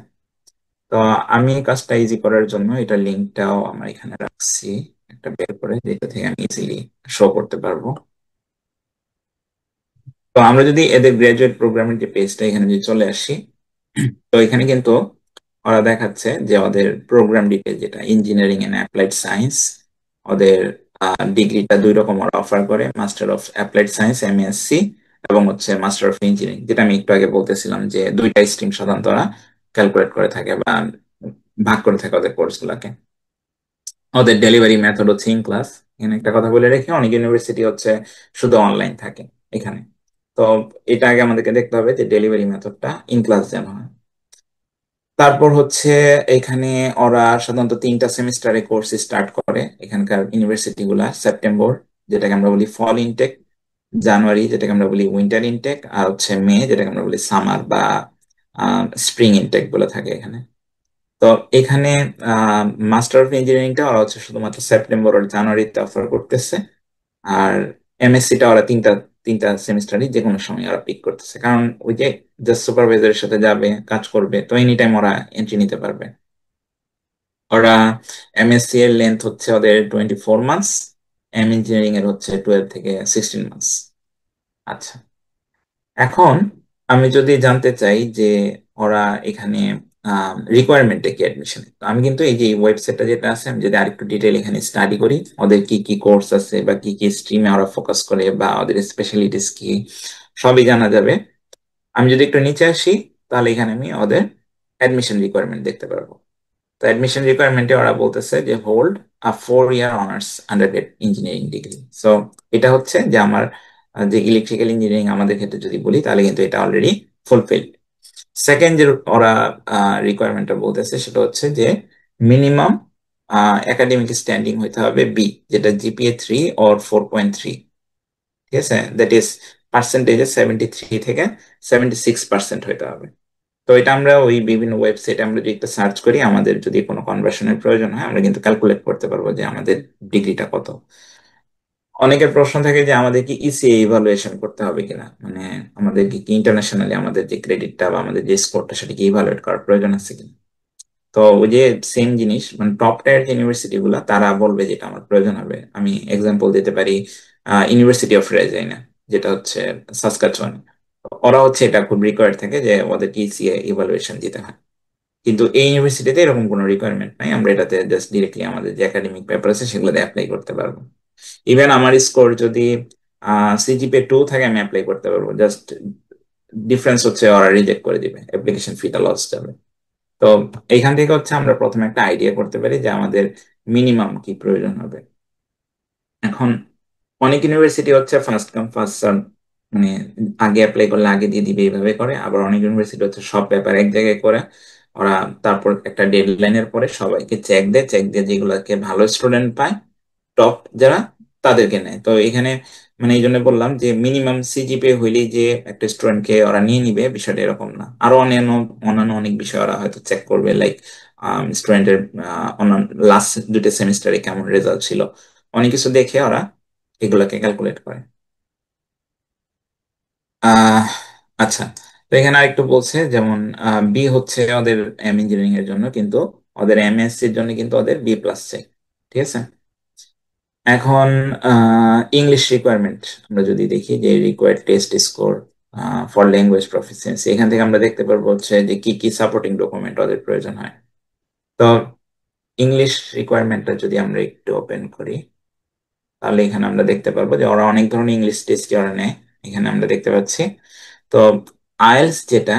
তো আমি এই কাজটা ইজি করার জন্য এটা লিঙ্কটাও আমার এখানে রাখছি, একটা বের করে, যেটা থেকে আমি ইজিলি শো করতে পারবো। তো আমরা যদি এদের গ্রাজুয়েট প্রোগ্রামের যে পেজটা, এখানে যদি চলে আসি, তো এখানে কিন্তু ওরা দেখাচ্ছে যে ওদের প্রোগ্রাম ডিটেল, যেটা ইঞ্জিনিয়ারিং এন্ড অ্যাপ্লাইড সায়েন্স, ওদের ডিগ্রিটা দুই রকম ওরা অফার করে, master of applied science MSc, এবং হচ্ছে মাস্টার অফ ইঞ্জিনিয়ারিং, যেটা আমি একটু আগে বলতেছিলাম যে দুইটা স্ট্রিম সাধারণত ওরা ক্যালকুলেট করে থাকে বা ভাগ করে থাকে ওদের কোর্স গুলাকে। ওদের ডেলিভারি মেথড হচ্ছে ইন ক্লাস। এখানে একটা কথা বলে রেখে, অনেক ইউনিভার্সিটি হচ্ছে শুধু অনলাইন থাকে এখানে। তো এটা আগে আমাদেরকে দেখতে হবে যে ডেলিভারি মেথডটা ইন ক্লাস যেন হয়। তারপর হচ্ছে এখানে ওরা সাধারণত 3টা সেমিস্টারে কোর্স স্টার্ট করে এখানকার ইউনিভার্সিটি গুলা। সেপ্টেম্বর, যেটাকে আমরা বলি ফল ইনটেক, জানুয়ারি যেটাকে আমরা বলি উইন্টার ইনটেক, আর হচ্ছে মে, যেটাকে আমরা বলি সামার বা স্প্রিং ইনটেক বলে থাকে এখানে। তো এখানে মাস্টার অফ ইঞ্জিনিয়ারিংটা ওরা হচ্ছে শুধুমাত্র সেপ্টেম্বর আর জানুয়ারিতে অফার করতেছে। আর এমএসসিটা ওরা তিনটা তিনটা সেমিস্টারই যে কোনো সময় ওরা পিক করতেছে, কারণ ওই যে জাস্ট সুপারভাইজারের সাথে যাবে, কাজ করবে, তো এনি টাইম ওরা এন্ট্রি নিতে পারবে। ওরা এমএসসি এর লেন্থ হচ্ছে ওদের 24 মান্থস, এম ইঞ্জিনিয়ারিং এর হচ্ছে 12 থেকে 16 মান্থস। আচ্ছা, এখন আমি যদি জানতে চাই যে ওরা এখানে রিকোয়ারমেন্টটা কি অ্যাডমিশন, আমি কিন্তু এই যে ওয়েবসাইটটা যেটা আছে, আমি যদি আরেকটু ডিটেল এখানে স্টাডি করি, ওদের কি কি কোর্স আছে বা কি কি স্ট্রিমে ওরা ফোকাস করে বা ওদের স্পেশালিটিস কি, সবই জানা যাবে। আমি যদি একটু নিচে আসি, তাহলে এখানে আমি ওদের অ্যাডমিশন রিকোয়ারমেন্ট দেখতে পারবো। তো অ্যাডমিশন রিকোয়ারমেন্টে ওরা বলতেছে যে হোল্ড আ 4 year honours undergrad engineering degree. So এটা হচ্ছে যে আমার যে ইলেকট্রিক্যাল ইঞ্জিনিয়ারিং আমাদের ক্ষেত্রে যদি বলি, তাহলে কিন্তু এটা অলরেডি ফুলফিল। সেকেন্ড যে ওরা রিকোয়ারমেন্টটা বলতেছে, সেটা হচ্ছে যে মিনিমাম একাডেমিক স্ট্যান্ডিং হইতে হবে বি, যেটা জিপিএ 3 or 4.3। ঠিক আছে, দ্যাট ইজ পার্সেন্টেজে 73 থেকে 76% হইতে হবে। তো এটা আমরা ওই বিভিন্ন ওয়েবসাইটে আমরা যদি একটা সার্চ করি, আমাদের যদি কোনো কনভার্সনের প্রয়োজন হয়, আমরা কিন্তু ক্যালকুলেট করতে পারবো যে আমাদের ডিগ্রিটা কত। অনেকের প্রশ্ন থাকে যে আমাদের কি ইসিএ ইভালুয়েশন করতে হবে কিনা, মানে আমাদের কি ইন্টারন্যাশনালি আমাদের যে ক্রেডিটটা বা আমাদের যে স্কোরটা, সেটা কি ইভালুয়েট করার প্রয়োজন আছে কিনা। তো ওই যে সেম জিনিস, মানে টপ টায়ার যে ইউনিভার্সিটি গুলা, তারা বলবে যেটা আমার প্রয়োজন হবে। আমি এক্সাম্পল দিতে পারি ইউনিভার্সিটি অফ রেজাইনা, যেটা হচ্ছে সাসকাচুয়ান। ওরা হচ্ছে এটা খুব রিকোয়ার্ড থাকে যে ওদেরকে ইসিএ ইভালুয়েশন দিতে হয়। কিন্তু এই ইউনিভার্সিটিতে এরকম কোনো রিকোয়ারমেন্ট নাই, আমরা এটাতে জাস্ট ডিরেক্টলি আমাদের যে একাডেমিক পেপার আছে সেগুলোতে অ্যাপ্লাই করতে পারবো। ইভেন আমার স্কোর যদি সিজিপিএ 2 থাকে, আমি অ্যাপ্লাই করতে পারবো। জাস্ট ডিফারেন্স হচ্ছে ওরা রিজেক্ট করে দিবে, অ্যাপ্লিকেশন ফিটা লস যাবে। তো এইখান থেকে হচ্ছে আমরা প্রথমে একটা আইডিয়া করতে পারি যে আমাদের মিনিমাম কি প্রয়োজন হবে। এখন অনেক ইউনিভার্সিটি হচ্ছে ফার্স্ট কাম ফার্স্ট সার্ভ, মানে আগে অ্যাপ্লাই করলে আগে দিয়ে দিবে এইভাবে করে। আবার অনেক ইউনিভার্সিটি হচ্ছে সব পেপার এক জায়গায় করে, ওরা তারপর একটা ডেডলাইনের পরে সবাইকে চেক দিয়ে যেগুলাকে ভালো স্টুডেন্ট পায়, টপ যারা, তাদেরকে নেয়। তো এখানে মানে এই জন্য বললাম যে মিনিমাম সিজিপিএ হইলেই যে একটা স্টুডেন্টকে ওরা নিয়ে নিবে, বিষয়টা এরকম না। আরো অন্যান্য অন্যান্য অনেক বিষয় ওরা হয়তো চেক করবে, লাইক স্টুডেন্টের অন্যান্য লাস্ট দুটো সেমিস্টারে কেমন রেজাল্ট ছিল, অনেক কিছু দেখে ওরা এগুলাকে ক্যালকুলেট করে। আহ আচ্ছা, তো এখানে আরেকটু বলছে, যেমন বি হচ্ছে ওদের এম ইঞ্জিনিয়ারিং এর জন্য, কিন্তু ওদের এমএসসি এর জন্য কিন্তু ওদের বি প্লাস চাই। ঠিক আছে। এখন ইংলিশ রিকোয়ারমেন্ট আমরা যদি দেখি, যে required test score for language proficiency, এখান থেকে আমরা দেখতে পারবো হচ্ছে যে কি কি সাপোর্টিং ডকুমেন্ট ওদের প্রয়োজন হয়। তো ইংলিশ রিকোয়ারমেন্টটা যদি আমরা একটু ওপেন করি, তাহলে এখানে আমরা দেখতে পারবো যে ওরা অনেক ধরনের ইংলিশ টেস্ট ওরা নেয়। এখানে আমরা দেখতে পাচ্ছি। তো আইএলস যেটা,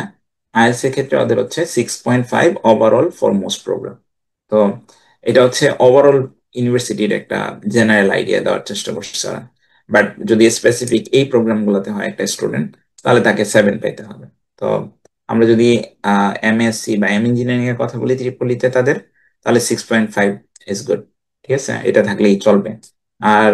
আইএলস এর ক্ষেত্রে ওদের হচ্ছে 6.5 ওভারঅল ফর মোস্ট প্রোগ্রাম। তো এটা হচ্ছে ওভারঅল ইউনিভার্সিটির একটা জেনারেল আইডিয়া দেওয়ার চেষ্টা করছে ওরা। বাট যদি স্পেসিফিক এই প্রোগ্রামগুলোতে হয় একটা স্টুডেন্ট, তাহলে তাকে 7 পেতে হবে। তো আমরা যদি এমএসসি বা এম ইঞ্জিনিয়ারিং এর কথা বলি ত্রিপলিতে তাদের, তাহলে 6.5 ইজ গুড। ঠিক আছে, এটা থাকলেই চলবে। আর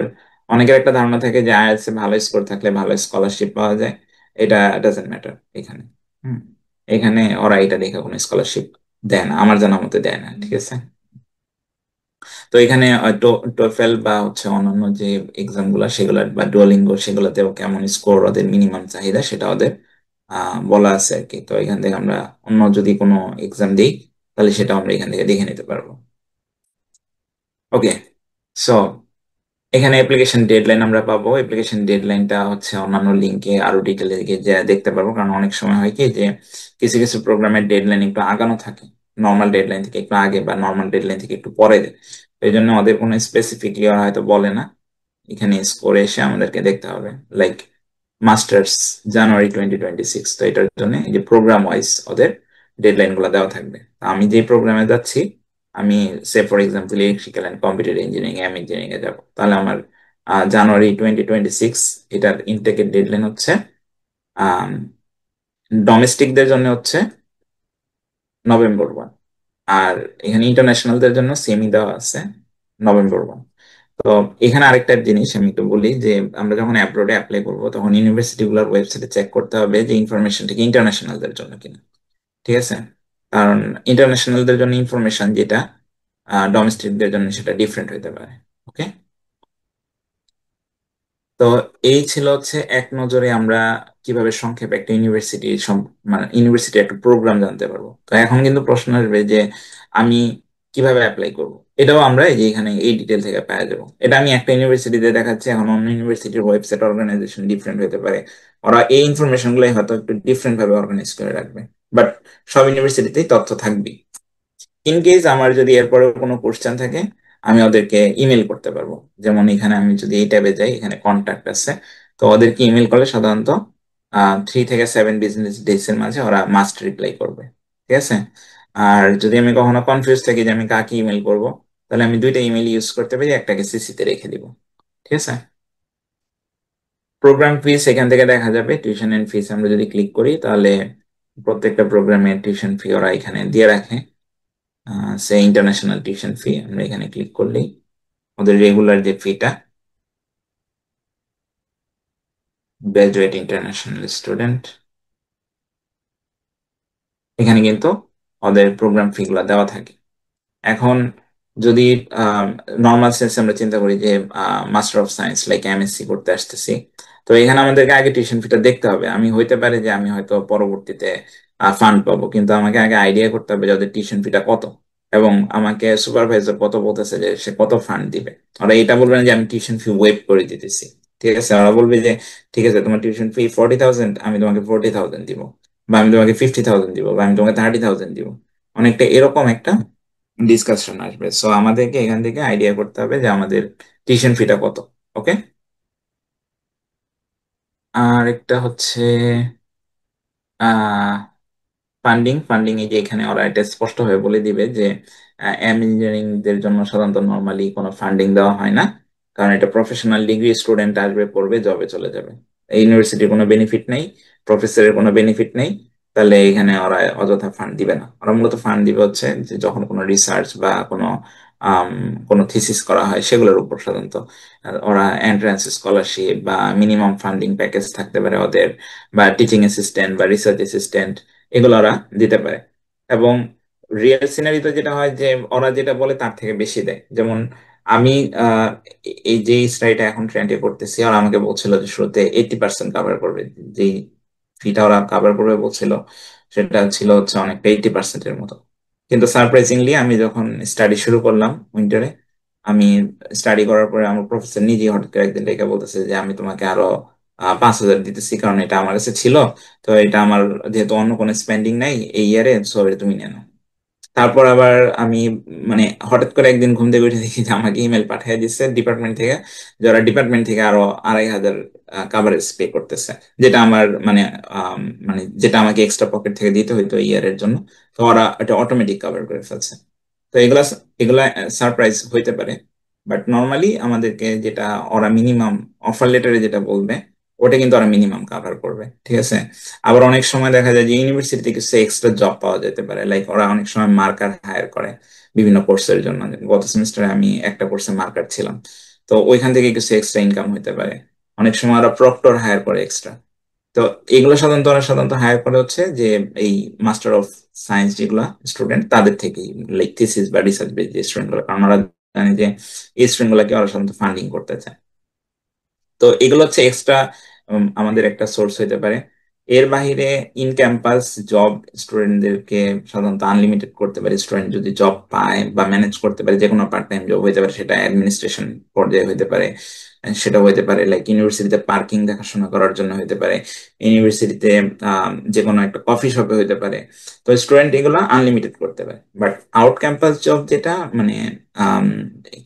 অনেকের একটা ধারণা থাকে যে আইএলটিএস এ ভালো স্কোর থাকলে ভালো স্কলারশিপ পাওয়া যায়। এটা ডাজেন্ট ম্যাটার এখানে। হুম, এখানে ওরা এটা দেখে কোনো স্কলারশিপ দেয় না, আমার জানা মতে দেয় না। ঠিক আছে। তো এখানে টোফেল বা হচ্ছে অন্যান্য যে এক্সাম গুলা সেগুলো বা ডুওলিঙ্গো, সেগুলোতেও কেমন স্কোর ওদের মিনিমাম চাহিদা সেটা ওদের বলা আছে আর কি। তো এখান থেকে আমরা অন্য যদি কোনো এক্সাম দিই, তাহলে সেটা আমরা এখান থেকে দেখে নিতে পারবো। ওকে, সো এখানে অ্যাপ্লিকেশন ডেডলাইন আমরা পাবো। অ্যাপ্লিকেশন ডেডলাইনটা হচ্ছে অন্যান্য লিঙ্কে আরো ডিটেলে গিয়ে দেখতে পারবো, কারণ অনেক সময় হয় কি যে কিছু কিছু প্রোগ্রামের ডেডলাইন একটু আগানো থাকে, নর্মাল ডেডলাইন থেকে একটু আগে বা নর্মাল ডেডলাইন থেকে একটু পরে দেয়। তো এই জন্য ওদের কোনো স্পেসিফিকলি ওরা হয়তো বলে না, এখানে স্কোরে এসে আমাদেরকে দেখতে হবে। লাইক মাস্টার্স জানুয়ারি 2026, তো এটার জন্য এই যে প্রোগ্রাম ওয়াইজ ওদের ডেডলাইন গুলো দেওয়া থাকবে। তো আমি যে প্রোগ্রামে যাচ্ছি, আমি সে for example electrical and computer engineering M engineering এ যাবো, তাহলে আমার জানুয়ারি 2026 এটার ইনটেকের ডেডলাইন হচ্ছে। ডোমেস্টিকদের জন্য হচ্ছে নভেম্বর 1, আর এখানে ইন্টারন্যাশনালদের জন্য সেমি দেওয়া আছে নভেম্বর 1। তো এখানে আরেকটা জিনিস আমি একটু বলি, যে আমরা যখন অ্যাব্রোডে অ্যাপ্লাই করবো, তখন ইউনিভার্সিটি গুলোর ওয়েবসাইটে চেক করতে হবে যে ইনফরমেশনটা কি ইন্টারন্যাশনালদের জন্য কিনা। ঠিক আছে, কারণ ইন্টারন্যাশনালদের জন্য ইনফরমেশন যেটা ডোমেস্টিকদের জন্য সেটা ডিফারেন্ট হতে পারে। ওকে, তো এই ছিল হচ্ছে এক নজরে আমরা কিভাবে সংক্ষেপে একটা ইউনিভার্সিটি মানে ইউনিভার্সিটি একটা প্রোগ্রাম জানতে পারবো। তো এখন কিন্তু প্রশ্ন আসবে যে আমি কিভাবে অ্যাপ্লাই করব। এটাও আমরা এই যে এখানে এই ডিটেল থেকে পেয়ে যাবো। এটা আমি একটা ইউনিভার্সিটিতে দেখাচ্ছি, এখন অন্য ইউনিভার্সিটির ওয়েবসাইট অর্গানাইজেশন ডিফারেন্ট হতে পারে। ওরা এই ইনফরমেশন গুলাই হয়তো একটু ডিফারেন্ট ভাবে অর্গানাইজ করে রাখবে, বাট সব ইউনিভার্সিটিতেই তথ্য থাকবে। ইন কেস আমার যদি এরপরে কোনো কোশ্চেন থাকে, আমি ওদেরকে ইমেল করতে পারবো। যেমন এখানে আমি যদি এই ট্যাবে যাই, এখানে কন্ট্যাক্ট আছে। তো ওদেরকে ইমেল করলে সাধারণত 3 থেকে 7 বিজনেস ডেজ এর মাঝে ওরা মাস্ট রিপ্লাই করবে। ঠিক আছে। আর যদি আমি কখনো কনফিউজ থাকি যে আমি কাকে ইমেল করব, তাহলে আমি দুইটা ইমেল ইউজ করতে পারি, একটাকে সিসিতে রেখে দিব। ঠিক আছে। প্রোগ্রাম ফিস এখান থেকে দেখা যাবে, টিউশন এন্ড ফিস আমরা যদি ক্লিক করি, তাহলে প্রত্যেকটা প্রোগ্রামের টিউশন ফি ওরা এখানে দিয়ে রাখে। সে ইন্টারন্যাশনাল টিউশন ফি আমরা এখানে ক্লিক করলেই ওদের রেগুলার যে ফিটা, গ্রাজুয়েট ইন্টারন্যাশনাল স্টুডেন্ট, এখানে কিন্তু ওদের প্রোগ্রাম ফি গুলা দেওয়া থাকে। এখন যদি নর্মাল সেন্স আমরা চিন্তা করি যে master of science like MSc করতে আসতেছি, তো এখানে আমাদেরকে আগে টিউশন ফিটা দেখতে হবে। আমি হইতে পারে যে আমি হয়তো পরবর্তীতে ফান্ড পাবো, কিন্তু আমাকে আগে আইডিয়া করতে হবে যে ওদের টিউশন ফিটা কত, এবং আমাকে সুপারভাইজার কত বলতেছে যে সে কত ফান্ড দিবে। ওরা এটা বলবে না যে আমি টিউশন ফি ওয়েভ করে দিতেছি। ঠিক আছে, ওরা বলবে যে ঠিক আছে, তোমার টিউশন ফি 40,000, আমি তোমাকে 40,000 দিব, বা আমি তোমাকে 50,000 দিব, বা আমি তোমাকে 30,000 দিব। অনেকটা এরকম একটা ডিসকাশন আসবে। সো আমাদেরকে এখান থেকে আইডিয়া করতে হবে যে আমাদের টিউশন ফিটা কত। ওকে। আর একটা হচ্ছে আহ ফান্ডিং। ফান্ডিং এই যে এখানে ওরা এটা স্পষ্ট হয়ে বলে দিবে যে এম ইঞ্জিনিয়ারিং দের জন্য সাধারণত নর্মালি কোনো ফান্ডিং দেওয়া হয় না, কারণ এটা প্রফেশনাল ডিগ্রি, স্টুডেন্ট আসবে পড়বে জবে চলে যাবে। এই ইউনিভার্সিটির কোনো বেনিফিট নেই, প্রফেসরের কোনো বেনিফিট নেই। তাহলে এখানে ওরা অযথা ফান্ড দিবে না। ওরা মূলত ফান্ড দিবে হচ্ছে যে যখন কোনো রিসার্চ বা আম, কোনো থিসিস করা হয় সেগুলোর উপর সাধারণত। ওরা এন্ট্রান্স স্কলারশিপ বা মিনিমাম ফান্ডিং প্যাকেজ থাকতে পারে ওদের, বা টিচিং অ্যাসিস্ট্যান্ট বা রিসার্চ অ্যাসিস্ট্যান্ট, এগুলো ওরা দিতে পারে। এবং রিয়েল সিনারিতে যেটা হয় যে ওরা যেটা বলে তার থেকে বেশি দেয়। যেমন আমি আহ, এই যে স্টাডিটা এখন ট্রেন্ডে করতেছি, ওরা আমাকে বলছিল যে শুরুতে 80% কাভার করবে। যেই ফিটা ওরা কাভার করবে বলছিল সেটা ছিল হচ্ছে অনেকটা 80%-এর মতো। কিন্তু সারপ্রাইজিংলি আমি যখন স্টাডি শুরু করলাম উইন্টারে, আমি স্টাডি করার পরে আমার প্রফেসর নিজেই হঠাৎ করে একদিন ডেকে বলতেছে যে আমি তোমাকে আরো 5,000 দিতেছি, কারণ এটা আমার কাছে ছিল। তো এটা আমার, যেহেতু অন্য কোনো স্পেন্ডিং নাই এই ইয়ারে, সো এটা তুমি নিয়ে নাও। তারপর আবার আমি মানে হঠাৎ করে একদিন ঘুম থেকে উঠে দেখি যে আমাকে ইমেল পাঠিয়ে দিচ্ছে ডিপার্টমেন্ট থেকে, যারা ডিপার্টমেন্ট থেকে আরো 2,500 কাভারেজ পে করতেছে, যেটা আমার মানে মানে যেটা আমাকে এক্সট্রা পকেট থেকে দিতে হইতো ইয়ারের জন্য। তো ওরা এটা অটোমেটিক কাভার করে ফেলছে। তো এগুলা এগুলা সারপ্রাইজ হইতে পারে। বাট নর্মালি আমাদেরকে যেটা ওরা মিনিমাম অফার লেটারে যেটা বলবে, ওটা কিন্তু ওরা মিনিমাম কাভার করবে, ঠিক আছে। আবার অনেক সময় দেখা যায় যে ইউনিভার্সিটিতে কিছু এক্সট্রা জব পাওয়া যেতে পারে, লাইক ওরা অনেক সময় মার্কার হায়ার করে বিভিন্ন কোর্সের জন্য। গত সেমিস্টারে আমি একটা কোর্সে মার্কার ছিলাম, তো ওইখান থেকে কিছু এক্সট্রা ইনকাম হতে পারে। অনেক সময় ওরা প্রক্টর হায়ার করে এক্সট্রা। তো এগুলো সাধারণত ওরা সাধারণত হায়ার করে হচ্ছে যে এই মাস্টার অফ সায়েন্স যেগুলা স্টুডেন্ট তাদের থেকেই, লাইক থিসিস বা রিসার্চ বেস যে স্টুডেন্ট গুলো, কারণ ওরা জানে যে এই স্টুডেন্ট গুলাকে ওরা সাধারণত ফান্ডিং করতে চায়। তো এগুলো হচ্ছে এক্সট্রা আমাদের একটা সোর্স হইতে পারে। এর বাইরে ইন ক্যাম্পাস জব স্টুডেন্টদেরকে সাধারণত আনলিমিটেড করতে পারে। স্টুডেন্ট যদি জব পায় বা ম্যানেজ করতে পারে, যে কোনো পার্ট টাইম জব হইতে পারে, সেটা অ্যাডমিনিস্ট্রেশন পর্যায়ে হইতে পারে, সেটা হইতে পারে লাইক ইউনিভার্সিটিতে পার্কিং দেখাশোনা করার জন্য হইতে পারে, ইউনিভার্সিটিতে যে কোনো একটা কফি শপে হইতে পারে। তো স্টুডেন্ট এগুলো আনলিমিটেড করতে পারে। বাট আউট ক্যাম্পাস জব যেটা মানে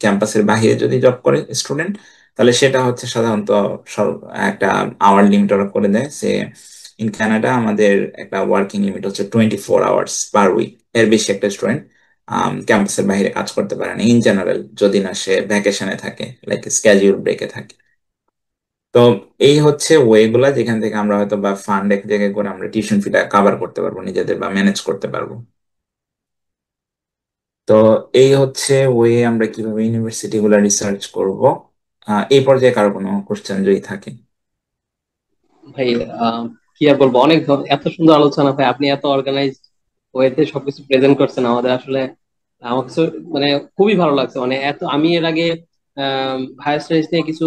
ক্যাম্পাসের বাইরে যদি জব করে স্টুডেন্ট, তাহলে সেটা হচ্ছে সাধারণত একটা আওয়ার লিমিট ওরা করে দেয়। সে ইন কানাডা আমাদের একটা ওয়ার্কিং লিমিট হচ্ছে 24 আওয়ার্স পার উইক। এর বেশি একটা স্টুডেন্ট ক্যাম্পাসের বাইরে কাজ করতে পারে না ইন জেনারেল, যদি না সে ভ্যাকেশনে থাকে, লাইক স্ক্যাজুয়াল ব্রেকে থাকে। তো এই হচ্ছে ওয়েগুলা যেখান থেকে আমরা হয়তো বা ফান্ড এক জায়গায় করে আমরা টিউশন ফিটা কাভার করতে পারবো নিজেদের বা ম্যানেজ করতে পারবো। তো এই হচ্ছে ওয়ে আমরা কিভাবে ইউনিভার্সিটি গুলা রিসার্চ করব। এই পর্যায়ে কারো কোনো কোশ্চেন যদি থাকে। ভাই, আহ, কি আর বলবো, অনেক এত সুন্দর আলোচনা ভাই, আপনি এত অর্গানাইজ ওয়েতে সবকিছু প্রেজেন্ট করছেন আমাদের, আসলে আমার কাছে মানে খুবই ভালো লাগছে। মানে এত আমি এর আগে হায়ার স্টাডিজ নিয়ে কিছু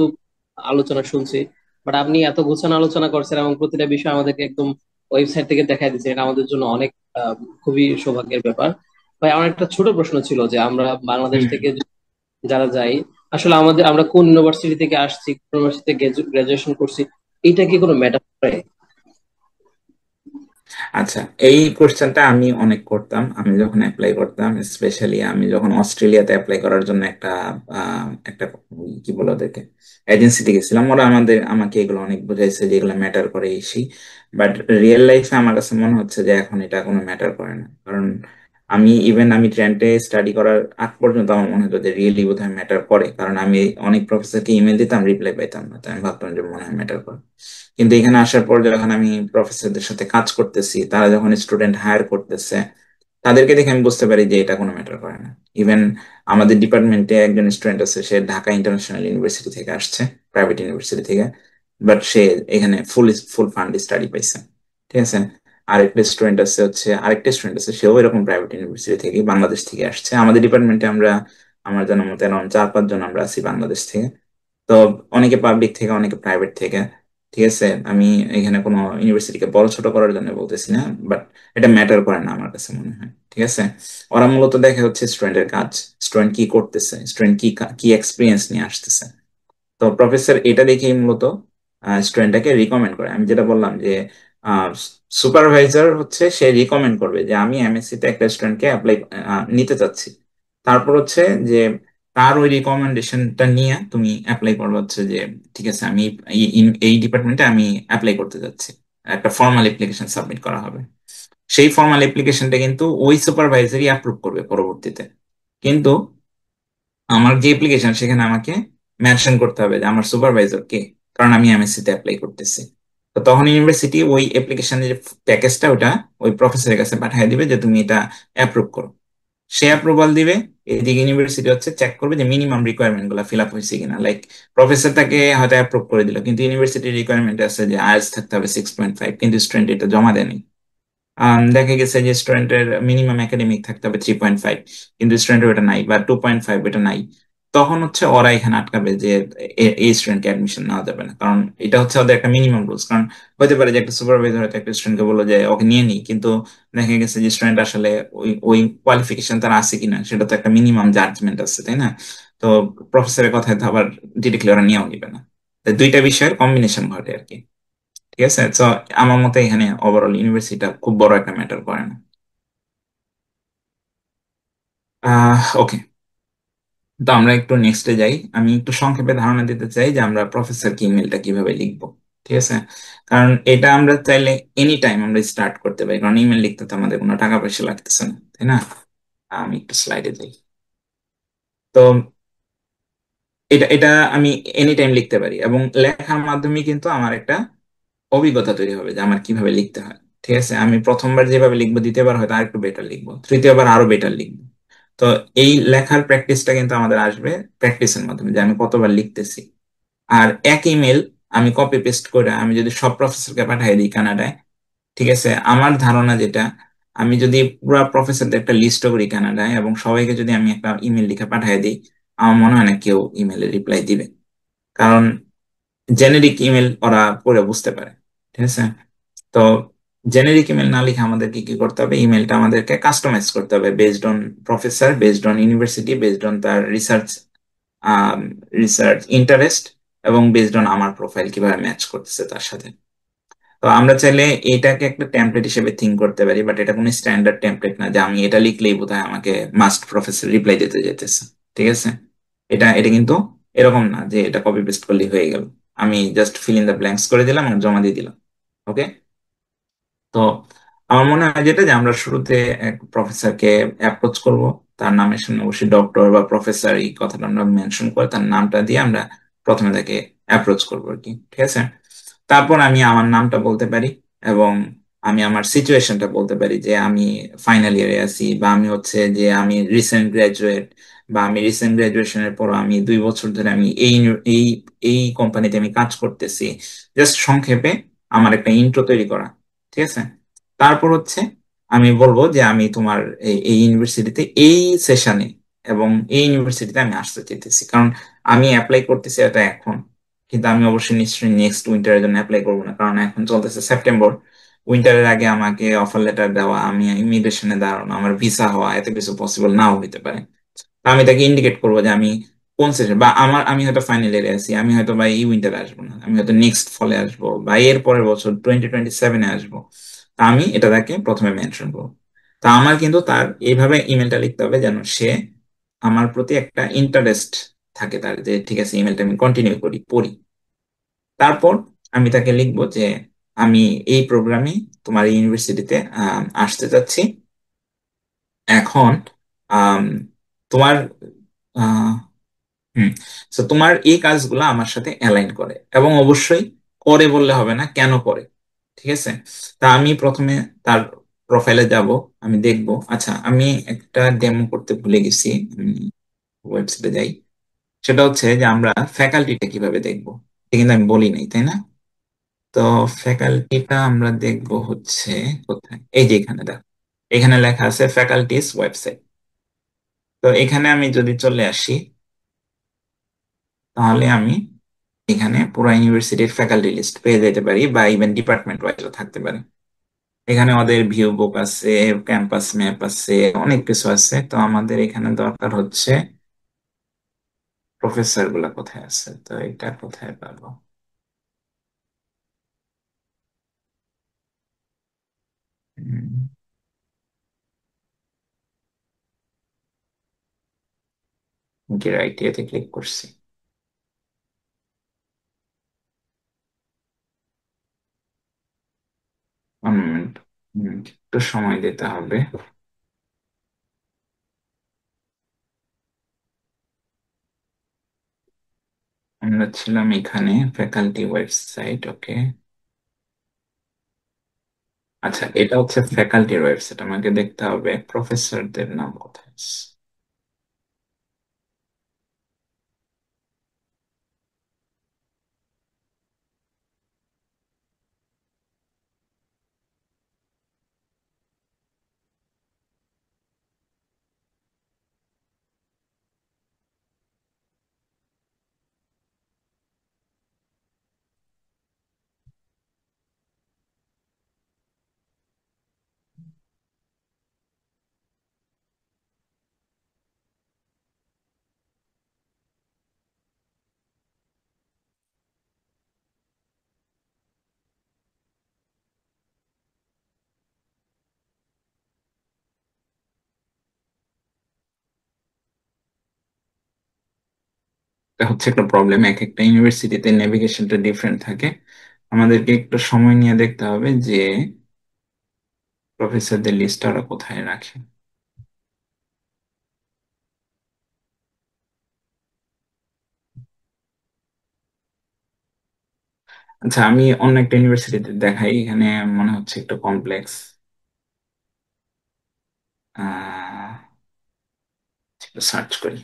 আলোচনা শুনছি, বাট আপনি এত গোছানো আলোচনা করছেন এবং প্রতিটা বিষয় আমাদেরকে একদম ওয়েবসাইট থেকে দেখাই দিচ্ছেন, এটা আমাদের জন্য অনেক খুবই সৌভাগ্যের ব্যাপার। ভাই, আমার একটা ছোট প্রশ্ন ছিল যে আমরা বাংলাদেশ হুম। থেকে যারা যাই, আসলে আমরা কোন ইউনিভার্সিটি থেকে আসছি, কোন ইউনিভার্সিটিতে গ্রাজুয়েশন করছি, এটা কি কোনো ম্যাটার করে? আচ্ছা, এই কোশ্চেনটা আমি অনেক করতাম আমি যখন অ্যাপ্লাই করতাম। স্পেশালি আমি যখন অস্ট্রেলিয়াতে অ্যাপ্লাই করার জন্য একটা কি বলে ওদেরকে এজেন্সিতে গেছিলাম, ওরা আমাকে এগুলো অনেক বুঝাইছে যে এগুলো ম্যাটার করে ইসি। বাট রিয়েল লাইফে আমার কাছে মনে হচ্ছে যে এখন এটা কোনো ম্যাটার করে না। কারণ আমি ট্রেন্টে স্টাডি করার আগ পর্যন্ত আমার মনে হতো যে রিয়েলি বোধহয় ম্যাটার করে, কারণ আমি অনেক প্রফেসরকে ইমেল দিতাম, রিপ্লাই পাইতাম না। তো আমি ভাবতাম যে মনে হয় ম্যাটার করে। কিন্তু এখানে আসার পর যখন আমি প্রফেসরদের সাথে কাজ করতেছি, তারা যখন স্টুডেন্ট হায়ার করতেছে, তাদেরকে দেখে আমি বুঝতে পারি যে এটা কোনো ম্যাটার করে না। ইভেন আমাদের ডিপার্টমেন্টে একজন স্টুডেন্ট আছে, সে ঢাকা ইন্টারন্যাশনাল ইউনিভার্সিটি থেকে আসছে, প্রাইভেট ইউনিভার্সিটি থেকে। বাট সে এখানে ফুল ফুল ফান্ড স্টাডি পাইছে, ঠিক আছে। আরেকটা স্টুডেন্ট আছে, সেও এরকম প্রাইভেট ইউনিভার্সিটি থেকে, বাংলাদেশ থেকে আসছে। আমাদের ডিপার্টমেন্টে আমার জানার মতো অ্যারাউন্ড 4-5 জন আমরা আছি বাংলাদেশ থেকে। তো অনেকে পাবলিক থেকে, অনেকে প্রাইভেট থেকে, ঠিক আছে। আমি এখানে কোনো ইউনিভার্সিটিকে বড় ছোট করার জন্য বলতেছি না, বাট এটা ম্যাটার করে না আমার কাছে মনে হয়, ঠিক আছে। ওরা মূলত দেখে হচ্ছে স্টুডেন্টের কাজ, স্টুডেন্ট কি করতেছে, স্টুডেন্ট কি এক্সপিরিয়েন্স নিয়ে আসতেছে। তো প্রফেসর এটা দেখেই মূলত স্টুডেন্টটাকে রিকমেন্ড করে। আমি যেটা বললাম যে সুপারভাইজার হচ্ছে সে রিকমেন্ড করবে যে আমি এমএসসি তে একটা স্টুডেন্টকে অ্যাপ্লাই নিতে চাচ্ছি। তারপর হচ্ছে যে তার ওই রিকমেন্ডেশনটা নিয়ে তুমি অ্যাপ্লাই করবে, হচ্ছে যে ঠিক আছে আমি এই ডিপার্টমেন্টে আমি অ্যাপ্লাই করতে যাচ্ছি। একটা ফর্মাল অ্যাপ্লিকেশন সাবমিট করা হবে। সেই ফর্মাল অ্যাপ্লিকেশনটা কিন্তু ওই সুপারভাইজারই অ্যাপ্রুভ করবে পরবর্তীতে। কিন্তু আমার যে অ্যাপ্লিকেশন, সেখানে আমাকে মেনশন করতে হবে যে আমার সুপারভাইজার কে, কারণ আমি এমএসসি তে অ্যাপ্লাই করতেছি। তো তখন ইউনিভার্সিটি ওই অ্যাপ্লিকেশনের যে প্যাকেজটা ওটা ওই প্রফেসরের কাছে পাঠিয়ে দিবে যে তুমি এটা অ্যাপ্রুভ করো। সে অ্যাপ্রুভাল দিবে, এদিকে ইউনিভার্সিটি হচ্ছে চেক করবে যে মিনিমাম রিকোয়ারমেন্ট গুলো ফিল আপ হয়েছে কিনা। লাইক প্রফেসর তাকে হয়তো অ্যাপ্রুভ করে দিল, কিন্তু ইউনিভার্সিটির রিকোয়ারমেন্ট আছে যে আইএলটিএস থাকতে হবে 6.5, কিন্তু স্টুডেন্ট এটা জমা দেয়নি। দেখা গেছে যে স্টুডেন্টের মিনিমাম একাডেমিক থাকতে হবে 3.5, কিন্তু স্টুডেন্টের ওটা নাই, বা 2.5 এটা নাই। তখন হচ্ছে ওরা এখানে আটকাবে যে এই স্টুডেন্টকে অ্যাডমিশন নেওয়া যাবে না, কারণ এটা হচ্ছে ওদের একটা মিনিমাম রুলস। কারণ হতে পারে যে একটা সুপারভাইজার হয়তো একটা স্টুডেন্টকে বললো যে ওকে নিয়ে নি, কিন্তু দেখা গেছে যে স্টুডেন্ট আসলে ওই ওই কোয়ালিফিকেশন তার আছে কিনা সেটা তো একটা মিনিমাম জাজমেন্ট আছে, তাই না? তো প্রফেসরের কথায় তো আবার ডিরেক্টলি ওরা নিয়েও নিবে না। তো দুইটা বিষয়ের কম্বিনেশন ঘটে আর কি। ঠিক আছে, তো আমার মতে এখানে ওভারঅল ইউনিভার্সিটিটা খুব বড় একটা ম্যাটার করে না। ওকে, তো আমরা একটু নেক্সটে যাই। আমি একটু সংক্ষেপে ধারণা দিতে চাই যে আমরা প্রফেসরকে ইমেলটা কিভাবে লিখবো। ঠিক আছে, কারণ এটা আমরা চাইলে এনি টাইম আমরা স্টার্ট করতে পারি, কারণ ইমেল লিখতে তো আমাদের কোনো টাকা পয়সা লাগতেছে না, তাই না? আমি একটু স্লাইডে যাই। তো এটা এটা আমি এনি টাইম লিখতে পারি, এবং লেখার মাধ্যমে কিন্তু আমার একটা অভিজ্ঞতা তৈরি হবে যে আমার কিভাবে লিখতে হয়। ঠিক আছে, আমি প্রথমবার যেভাবে লিখবো, দ্বিতীয়বার হয়তো আরেকটু বেটার লিখবো, তৃতীয়বার আরো বেটার লিখবো। তো এই লেখার প্র্যাকটিসটা কিন্তু আমাদের আসবে প্র্যাকটিসের মাধ্যমে, যে আমি কতবার লিখতেছি। আর এক ইমেল আমি কপি পেস্ট করে আমি যদি সব প্রফেসরকে পাঠিয়ে দিই কানাডায়, ঠিক আছে, আমার ধারণা যেটা, আমি যদি পুরো প্রফেসরদের একটা লিস্ট করি কানাডায় এবং সবাইকে যদি আমি একটা ইমেল লিখে পাঠিয়ে দিই, আমার মনে হয় না কেউ ইমেলে রিপ্লাই দিবে। কারণ জেনেরিক ইমেল ওরা পড়ে বুঝতে পারে। ঠিক আছে, তো জেনেরিক ইমেল না লিখে আমাদেরকে কি করতে হবে, ইমেলটা আমাদেরকে কাস্টমাইজ করতে হবে based on professor, based on university, based on তার রিসার্চ রিসার্চ ইন্টারেস্ট, এবং বেসড অন আমার প্রোফাইল কিভাবে ম্যাচ করতেছে তার সাথে। তো আমরা চাইলে এটাকে একটা টেমপ্লেট হিসেবে থিঙ্ক করতে পারি, বাট এটা কোনো স্ট্যান্ডার্ড টেমপ্লেট না যে আমি এটা লিখলেই বোধহয় আমাকে মাস্ট প্রফেসর রিপ্লাই দিতে যেতেছে। ঠিক আছে, এটা এটা কিন্তু এরকম না যে এটা কপি পেস্ট করলেই হয়ে গেল। আমি just fill in the blanks করে দিলাম আর জমা দিয়ে দিলাম। ওকে, তো আমার মনে হয় যেটা, যে আমরা শুরুতে এক প্রফেসরকে অ্যাপ্রোচ করব, তার নামের সামনে অবশ্যই ডক্টর বা প্রফেসর এই কথাটা আমরা মেনশন করে তার নামটা দিয়ে আমরা প্রথমে তাকে অ্যাপ্রোচ করবো আর কি। ঠিক আছে, তারপর আমি আমার নামটা বলতে পারি, এবং আমি আমার সিচুয়েশনটা বলতে পারি যে আমি ফাইনাল ইয়ারে আছি, বা আমি হচ্ছে যে আমি রিসেন্ট গ্রাজুয়েট, বা আমি রিসেন্ট গ্রাজুয়েশনের পর আমি 2 বছর ধরে আমি এই এই কোম্পানিতে আমি কাজ করতেছি। জাস্ট সংক্ষেপে আমার একটা ইন্ট্রো তৈরি করা। ঠিক আছে, তারপর হচ্ছে আমি বলবো যে আমি তোমার এই ইউনিভার্সিটিতে এই সেশনে এবং এই ইউনিভার্সিটিতে আমি আসতে চাইতেছি, কারণ আমি অ্যাপ্লাই করতেছি এটা এখন, কিন্তু আমি অবশ্যই নিশ্চয়ই নেক্সট উইন্টারের জন্য অ্যাপ্লাই করবো না, কারণ এখন চলতেছে সেপ্টেম্বর। উইন্টারের আগে আমাকে অফার লেটার দেওয়া, আমি ইমিগ্রেশনে দাঁড়ানো, আমার ভিসা হওয়া, এত কিছু পসিবল নাও হইতে পারে। তো আমি তাকে ইন্ডিকেট করবো যে আমি কোন সেশন, বা আমি হয়তো ফাইনাল ইয়ারে আছি, আমি হয়তো বা এই উইন্টারে আসবো না, আমি হয়তো নেক্সট ফলে আসবো, বা এর পরের বছর 2027-এ আসবো। তা আমি এটা তাকে প্রথমে মেনশন করবো। তা আমার কিন্তু তার এইভাবে ইমেলটা লিখতে হবে যেন সে আমার প্রতি একটা ইন্টারেস্ট থাকে তার, যে ঠিক আছে ইমেলটা আমি কন্টিনিউ করি, পড়ি। তারপর আমি তাকে লিখবো যে আমি এই প্রোগ্রামে তোমার ইউনিভার্সিটিতে আসতে চাচ্ছি। এখন আম, তোমার হুম তো তোমার এই কাজগুলো আমার সাথে অ্যালাইন করে, এবং অবশ্যই করে বললে হবে না, কেন করে। ঠিক আছে, তা আমি প্রথমে তার প্রোফাইলে যাব, আমি দেখব। আচ্ছা, আমি একটা ডেমো করতে ভুলে গেছি, ওয়েবসাইটে যাই। সেটা হচ্ছে যে আমরা ফ্যাকাল্টিটা কিভাবে দেখবো, এটা কিন্তু আমি বলি নাই, তাই না? তো ফ্যাকাল্টিটা আমরা দেখব হচ্ছে কোথায়, এই যে এখানে দেখো, এখানে লেখা আছে ফ্যাকাল্টিস ওয়েবসাইট। তো এখানে আমি যদি চলে আসি, তাহলে আমি এখানে পুরো ইউনিভার্সিটির ফ্যাকাল্টি লিস্ট পেয়ে যেতে পারি, বা ইভেন ডিপার্টমেন্ট ওয়াইজও থাকতে পারে। এখানে ওদের ভিউ বুক আছে, ক্যাম্পাস ম্যাপ আছে, অনেক কিছু আছে। তো আমাদের এখানে দরকার হচ্ছে প্রফেসর গুলা কোথায় আছে, তো এটা কোথায় পাবো? রাইট, ক্লিক করছি। 1 মিনিট, একটু সময় দিতে হবে। আমরা ছিলাম এখানে ফ্যাকাল্টি ওয়েবসাইট। ওকে, আচ্ছা, এটা হচ্ছে ফ্যাকাল্টির ওয়েবসাইট, আমাকে দেখতে হবে প্রফেসরদের নাম কোথায় আছে। এটা হচ্ছে একটা প্রবলেম, এক একটা ইউনিভার্সিটিতে নেভিগেশনটা ডিফারেন্ট থাকে। আমাদেরকে একটু সময় নিয়ে দেখতে হবে যে প্রফেসরদের লিস্ট ওরা কোথায় রাখে। আচ্ছা, আমি অন্য একটা ইউনিভার্সিটিতে দেখাই, এখানে মনে হচ্ছে একটু কমপ্লেক্স। আহ সার্চ করি।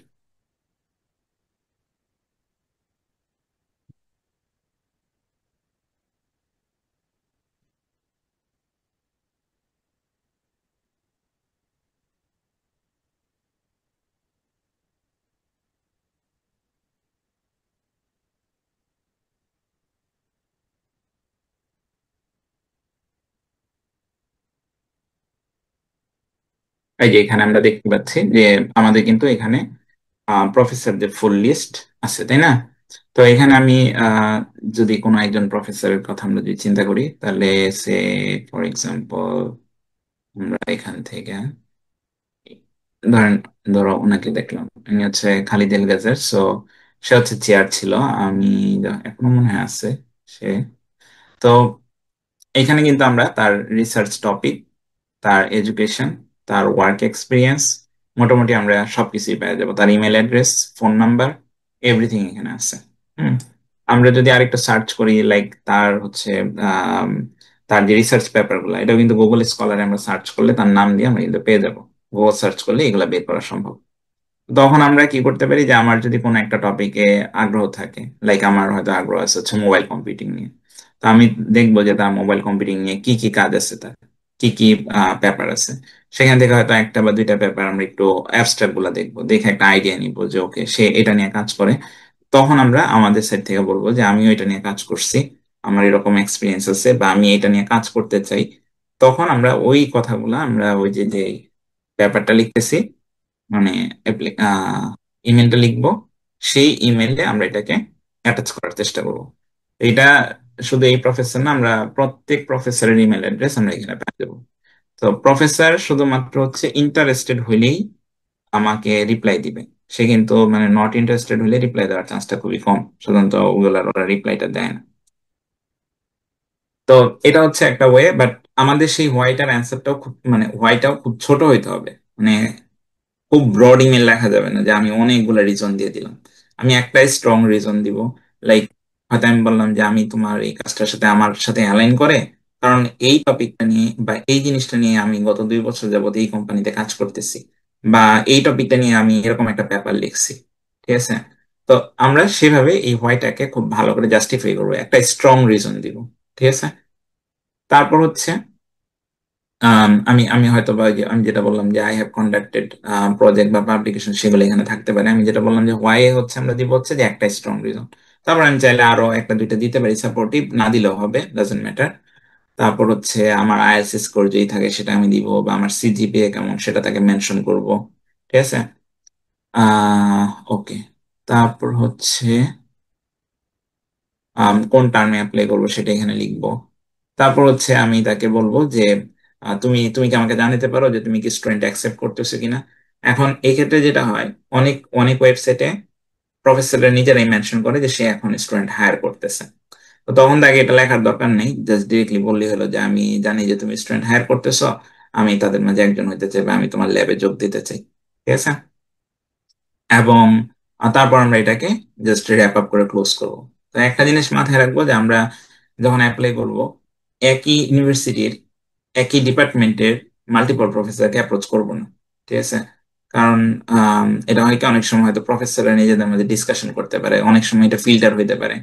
এই যে এখানে আমরা দেখতে পাচ্ছি যে আমাদের কিন্তু এখানে প্রফেসরদের ফুল লিস্ট আছে, তাই না? তো এখানে আমি আহ, যদি কোনো একজন প্রফেসরের কথা আমরা যদি চিন্তা করি, তাহলে সে ফর এক্সাম্পল আমরা এখান থেকে ধরেন, ধরো ওনাকে দেখলাম, উনি হচ্ছে খালিদ এল গাজের। সো সে হচ্ছে চেয়ার ছিল, আমি এখনো মনে হয় আছে সে। তো এখানে কিন্তু আমরা তার রিসার্চ টপিক, তার এডুকেশন, তার ওয়ার্ক এক্সপিরিয়েন্স, মোটামুটি আমরা সবকিছুই পেয়ে যাবো, তার email address, phone number, everything এখানে আছে। হুম। আমরা যদি আরেকটা সার্চ করি, লাইক তার হচ্ছে আম, তার যে রিসার্চ পেপার গুলো, এটাও কিন্তু গুগল স্কলারে আমরা সার্চ করলে তার নাম দিয়ে আমরা কিন্তু পেয়ে যাবো। গুগল সার্চ করলে এগুলা বের করা সম্ভব। তখন আমরা কি করতে পারি যে আমার যদি কোনো একটা টপিকে আগ্রহ থাকে, লাইক আমার হয়তো আগ্রহ আছে হচ্ছে মোবাইল কম্পিউটিং নিয়ে, তো আমি দেখবো যে তার মোবাইল কম্পিউটিং নিয়ে কি কি কাজ আছে, তার কি কি পেপার আছে। সেখান থেকে হয়তো একটা বা দুইটা পেপার আমরা একটু অ্যাবস্ট্রাক্ট গুলা দেখবো, দেখে একটা আইডিয়া নিবো যে ওকে সে এটা নিয়ে কাজ করে। তখন আমরা আমাদের সাইড থেকে বলবো যে আমিও এটা নিয়ে কাজ করছি, আমার এরকম এক্সপিরিয়েন্স আছে, বা আমি এটা নিয়ে কাজ করতে চাই। তখন আমরা ওই কথাগুলো আমরা ওই যে যে পেপারটা লিখতেছি, মানে ইমেলটা লিখবো, সেই ইমেলে আমরা এটাকে অ্যাটাচ করার চেষ্টা করব। এটা শুধু এই প্রফেসর না, আমরা প্রত্যেক প্রফেসরের ইমেল অ্যাড্রেস আমরা এখানে পেয়ে যাবো। তো প্রফেসর শুধুমাত্র হচ্ছে ইন্টারেস্টেড হইলেই আমাকে রিপ্লাই দিবে। সে কিন্তু মানে নট ইন্টারেস্টেড হলে রিপ্লাই দেওয়ার চান্সটা খুবই কম, সাধারণত ওগুলার ওরা রিপ্লাইটা দেয় না। তো এটা হচ্ছে একটা ওয়ে, বাট আমাদের সেই হোয়াইটার অ্যান্সারটাও খুব মানে হোয়াইটাও খুব ছোট হইতে হবে। মানে খুব ব্রড ইমেল লেখা যাবে না যে আমি অনেকগুলো রিজন দিয়ে দিলাম। আমি একটাই স্ট্রং রিজন দিব। লাইক হয়তো আমি বললাম যে আমি তোমার এই কাজটার সাথে আমার সাথে অ্যালাইন করে, কারণ এই টপিকটা নিয়ে বা এই জিনিসটা নিয়ে আমি গত 2 বছর যাবত এই কোম্পানিতে কাজ করতেছি, বা এই টপিকটা নিয়ে আমি এরকম একটা পেপার লিখছি। ঠিক আছে? তো আমরা সেভাবে এই হোয়াইটাকে খুব ভালো করে জাস্টিফাই করবো, একটা স্ট্রং রিজন দিব। ঠিক আছে? তারপর হচ্ছে আমি আমি হয়তো বা ওই যে আমি যেটা বললাম যে আই হ্যাভ কন্ডাক্টেড প্রজেক্ট বা পাবলিকেশন, সেগুলো এখানে থাকতে পারে। আমি যেটা বললাম যে হোয়াই হচ্ছে আমরা দিব হচ্ছে যে একটা স্ট্রং রিজন। তারপর আমি চাইলে আরো একটা দুইটা দিতে পারি, সাপোর্টিভ না দিলেও হবে, ডাজন্ট ম্যাটার। তারপর হচ্ছে আমার আইএলটিএস স্কোর যদি থাকে সেটা আমি দিব, বা আমার সিজিপিএ কেমন সেটা তাকে মেনশন করব। ঠিক আছে? ওকে। তারপর হচ্ছে কোন টার্মে অ্যাপ্লাই করবো সেটা এখানে লিখবো। তারপর হচ্ছে আমি তাকে বলবো যে তুমি তুমি কি আমাকে জানাতে পারো যে তুমি কি স্টুডেন্ট অ্যাকসেপ্ট করতেছো কিনা। এখন এই ক্ষেত্রে যেটা হয়, অনেক অনেক ওয়েবসাইটে প্রফেসররা নিজেরাই মেনশন করে যে সে এখন স্টুডেন্ট হায়ার করতেছে। তো তখন তাকে এটা লেখার দরকার নেই, জাস্ট ডিরেক্টলি বললেই হলো যে আমি জানি যে তুমি স্টুডেন্ট হায়ার করতেছো, আমি তাদের মাঝে একজন হইতে চাই, বা আমি তোমার ল্যাবে যোগ দিতে চাই। ঠিক আছে? এবং তারপর আমরা এটাকে জাস্ট র্যাপ আপ করে ক্লোজ করব। তো একটা জিনিস মাথায় রাখবো যে আমরা যখন অ্যাপ্লাই করব একই ইউনিভার্সিটির একই ডিপার্টমেন্টের মাল্টিপল প্রফেসরকে অ্যাপ্রোচ করব না, ঠিক আছে? কারণ এটা হয় কি, অনেক সময় হয়তো প্রফেসররা নিজেদের মধ্যে ডিসকাশন করতে পারে, অনেক সময় এটা ফিল্টার হইতে পারে।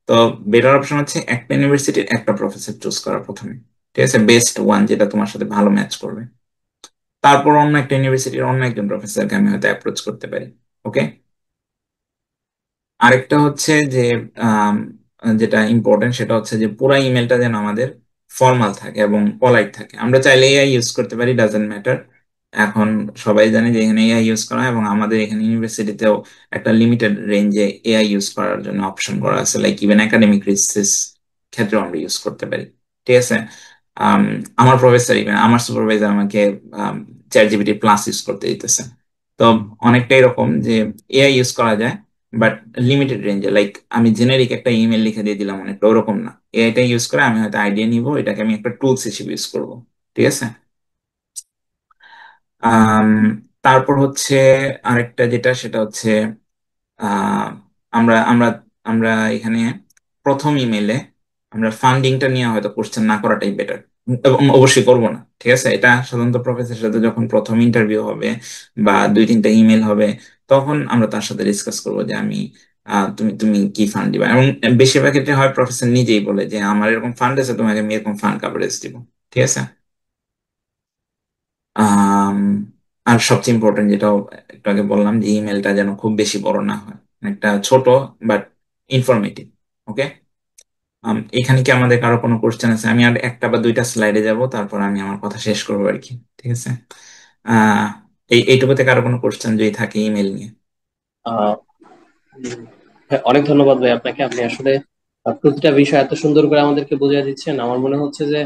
তো বেটার অপশন হচ্ছে একটা ইউনিভার্সিটির একটা প্রফেসর চুজ করা প্রথমে, ঠিক আছে, বেস্ট ওয়ান যেটা তোমার সাথে ভালো ম্যাচ করবে। তারপর অন্য একটা ইউনিভার্সিটির অন্য একজন প্রফেসরকে আমি হয়তো অ্যাপ্রোচ করতে পারি। ওকে। আরেকটা হচ্ছে যে আম, যেটা ইম্পর্টেন্ট সেটা হচ্ছে যে পুরো ইমেলটা যেন আমাদের ফর্মাল থাকে এবং পলাইট থাকে। আমরা চাইলে এআই ইউজ করতে পারি, ডাজেন্ট ম্যাটার। এখন সবাই জানে যে এখানে এআই ইউজ করা হয়, এবং আমাদের এখানে ইউনিভার্সিটিতেও একটা লিমিটেড রেঞ্জে এআই ইউজ করার জন্য অপশন করা আছে, লাইক ইভেন একাডেমিক রিসার্চ ক্ষেত্রেও আমরা ইউজ করতে পারি, ঠিক আছে? আম, আমার প্রফেসর, ইভেন আমার সুপারভাইজার আমাকে চ্যাট জিপিটি প্লাস ইউজ করতে দিতেছে। তো অনেকটা এরকম যে এআই ইউজ করা যায়, বাট লিমিটেড রেঞ্জে। লাইক আমি জেনেরিক একটা ইমেল লিখে দিয়ে দিলাম, অনেকটা ওরকম না। এআইটা ইউজ করে আমি হয়তো আইডিয়া নিব, এটাকে আমি একটা টুলস হিসেবে ইউজ করব, ঠিক আছে? আম, তারপর হচ্ছে আরেকটা যেটা, সেটা হচ্ছে আহ, আমরা আমরা আমরা এখানে প্রথম ইমেলে আমরা ফান্ডিংটা নিয়ে হয়তো কোশ্চেন না করাটাই বেটার, এবং অবশ্যই করব না, ঠিক আছে? এটা সাধারণত প্রফেসরের সাথে যখন প্রথম ইন্টারভিউ হবে বা দুই তিনটা ইমেল হবে, তখন আমরা তার সাথে ডিসকাস করবো যে আমি তুমি তুমি কি ফান্ড দিবা। এবং বেশিরভাগ ক্ষেত্রে হয় প্রফেসর নিজেই বলে যে আমার এরকম ফান্ড আছে, তোমাকে আমি এরকম ফান্ড কাভারেজ দিব, ঠিক আছে? আম, আর সবচেয়ে ইম্পর্টেন্ট যেটা একটু আগে বললাম, যে ইমেলটা যেন খুব বেশি বড় না হয়, একটা ছোট বাট ইনফরমেটিভ। ওকে। এখানে কি আমাদের কারো কোনো কোশ্চেন আছে? আমি আর একটা বা দুইটা স্লাইডে যাব, তারপর আমি আমার কথা শেষ করবো আর কি, ঠিক আছে? আহ এইটুকুতে কারো কোনো কোশ্চেন যদি থাকে ইমেল নিয়ে। আহ হ্যাঁ, অনেক ধন্যবাদ ভাই আপনাকে। আপনি আসলে প্রতিটা বিষয় এত সুন্দর করে আমাদেরকে বুঝিয়ে দিচ্ছেন। আমার মনে হচ্ছে যে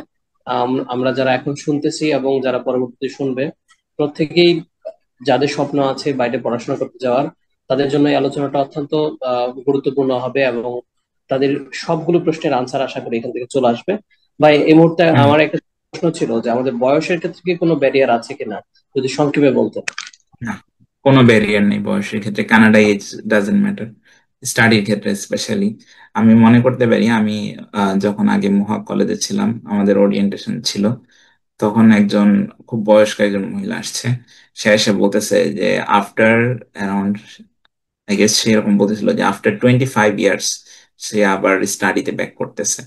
আমরা যারা এখন শুনতেছি এবং যারা পরবর্তীতে শুনবে, প্রত্যেকেই যাদের স্বপ্ন আছে বাইরে পড়াশোনা করতে যাওয়ার, তাদের জন্য এই আলোচনাটা অত্যন্ত গুরুত্বপূর্ণ হবে, এবং তাদের সবগুলো প্রশ্নের আনসার আশা করি এখান থেকে চলে আসবে। ভাই, এই মুহূর্তে হুম। আমার একটা প্রশ্ন ছিল যে আমাদের বয়সের ক্ষেত্রে কি কোনো ব্যারিয়ার আছে কিনা, যদি সংক্ষেপে বলতেন। না, কোনো ব্যারিয়ার নেই বয়সের ক্ষেত্রে। কানাডা এজ ডাজেন্ট ম্যাটার, স্টাডির ক্ষেত্রে স্পেশালি। আমি মনে করতে পারি, আমি যখন আগে মহাক কলেজে ছিলাম, আমাদের ওরিয়েন্টেশন ছিল, তখন একজন খুব বয়স্ক একজন মহিলা আসছে। সে এসে বলতেছে যে আফটার অ্যারাউন্ড, আই গেস সে এরকম বলতেছিল যে আফটার 25 ইয়ার্স সে আবার স্টাডিতে ব্যাক করতেছে।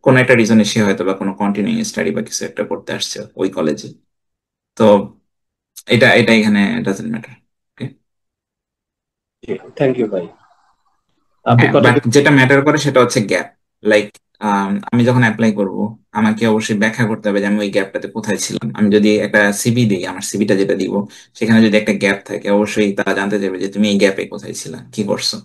কোনো একটা রিজনে সে হয়তো বা কোনো কন্টিনিউইং স্টাডি বা কিছু একটা করতে আসছে ওই কলেজে। তো এটা এটা এখানে ডাজেন্ট ম্যাটার। থ্যাংক ইউ ভাই, আপনি হ্যাঁ, বাট কতটুকু। যেটা ম্যাটার করে সেটা হচ্ছে গ্যাপ। লাইক আমি যখন অ্যাপ্লাই করব, আমাকে অবশ্যই ব্যাখ্যা করতে হবে যে আমি ওই গ্যাপটাতে কোথায় ছিলাম। আমি যদি একটা সিভি দিই, আমার সিভিটা যেটা দিব, সেখানে যদি একটা গ্যাপ থাকে, অবশ্যই তারা জানতে চাইবে যে তুমি এই গ্যাপে কোথায় ছিলা, কি করছো।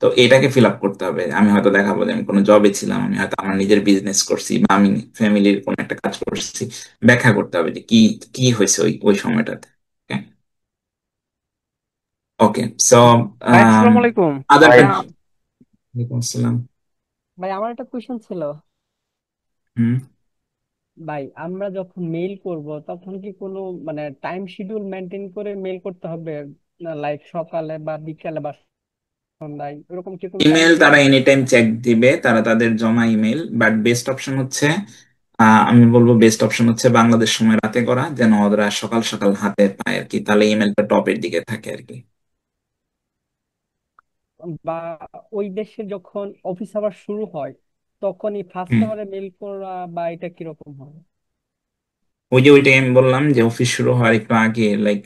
তো এটাকে ফিল আপ করতে হবে। আমি হয়তো দেখাবো যে আমি কোনো জবে ছিলাম, আমি হয়তো আমার নিজের বিজনেস করছি, বা আমি ফ্যামিলির কোনো একটা কাজ করছি। ব্যাখ্যা করতে হবে যে কি কি হয়েছে ওই ওই সময়টাতে। ওকে, সো ভাই আসসালামু আলাইকুম। আদার ভাই কন। ওয়ালাইকুম আসসালাম। ভাই আমার একটা কোয়েশ্চেন ছিল। হুম। ভাই আমরা যখন মেইল করব তখন কি কোনো মানে টাইম শিডিউল মেনটেন করে মেইল করতে হবে, লাইক সকালে বা বিকালে বা সন্ধ্যায়, এরকম কি কোনো টাইম ইমেল তারা শিডিউল? এনি টাইম চেক দিবে, তারা তাদের জমা ইমেল। বাট বেস্ট অপশন হচ্ছে, আমি বলবো বেস্ট অপশন হচ্ছে বাংলাদেশ সময় রাতে করা, যেন ওরা সকাল সকাল হাতে পায় আর কি, তাহলে ইমেলটা টপের দিকে থাকে আর কি। বা ওই দেশে যখন অফিস আওয়ার শুরু হয় তখনই ফার্স্ট হুম। আওয়ারে মেইল করা, বা এটা কিরকম হবে? ওইটাই আমি বললাম যে অফিস শুরু হওয়ার একটু আগে, লাইক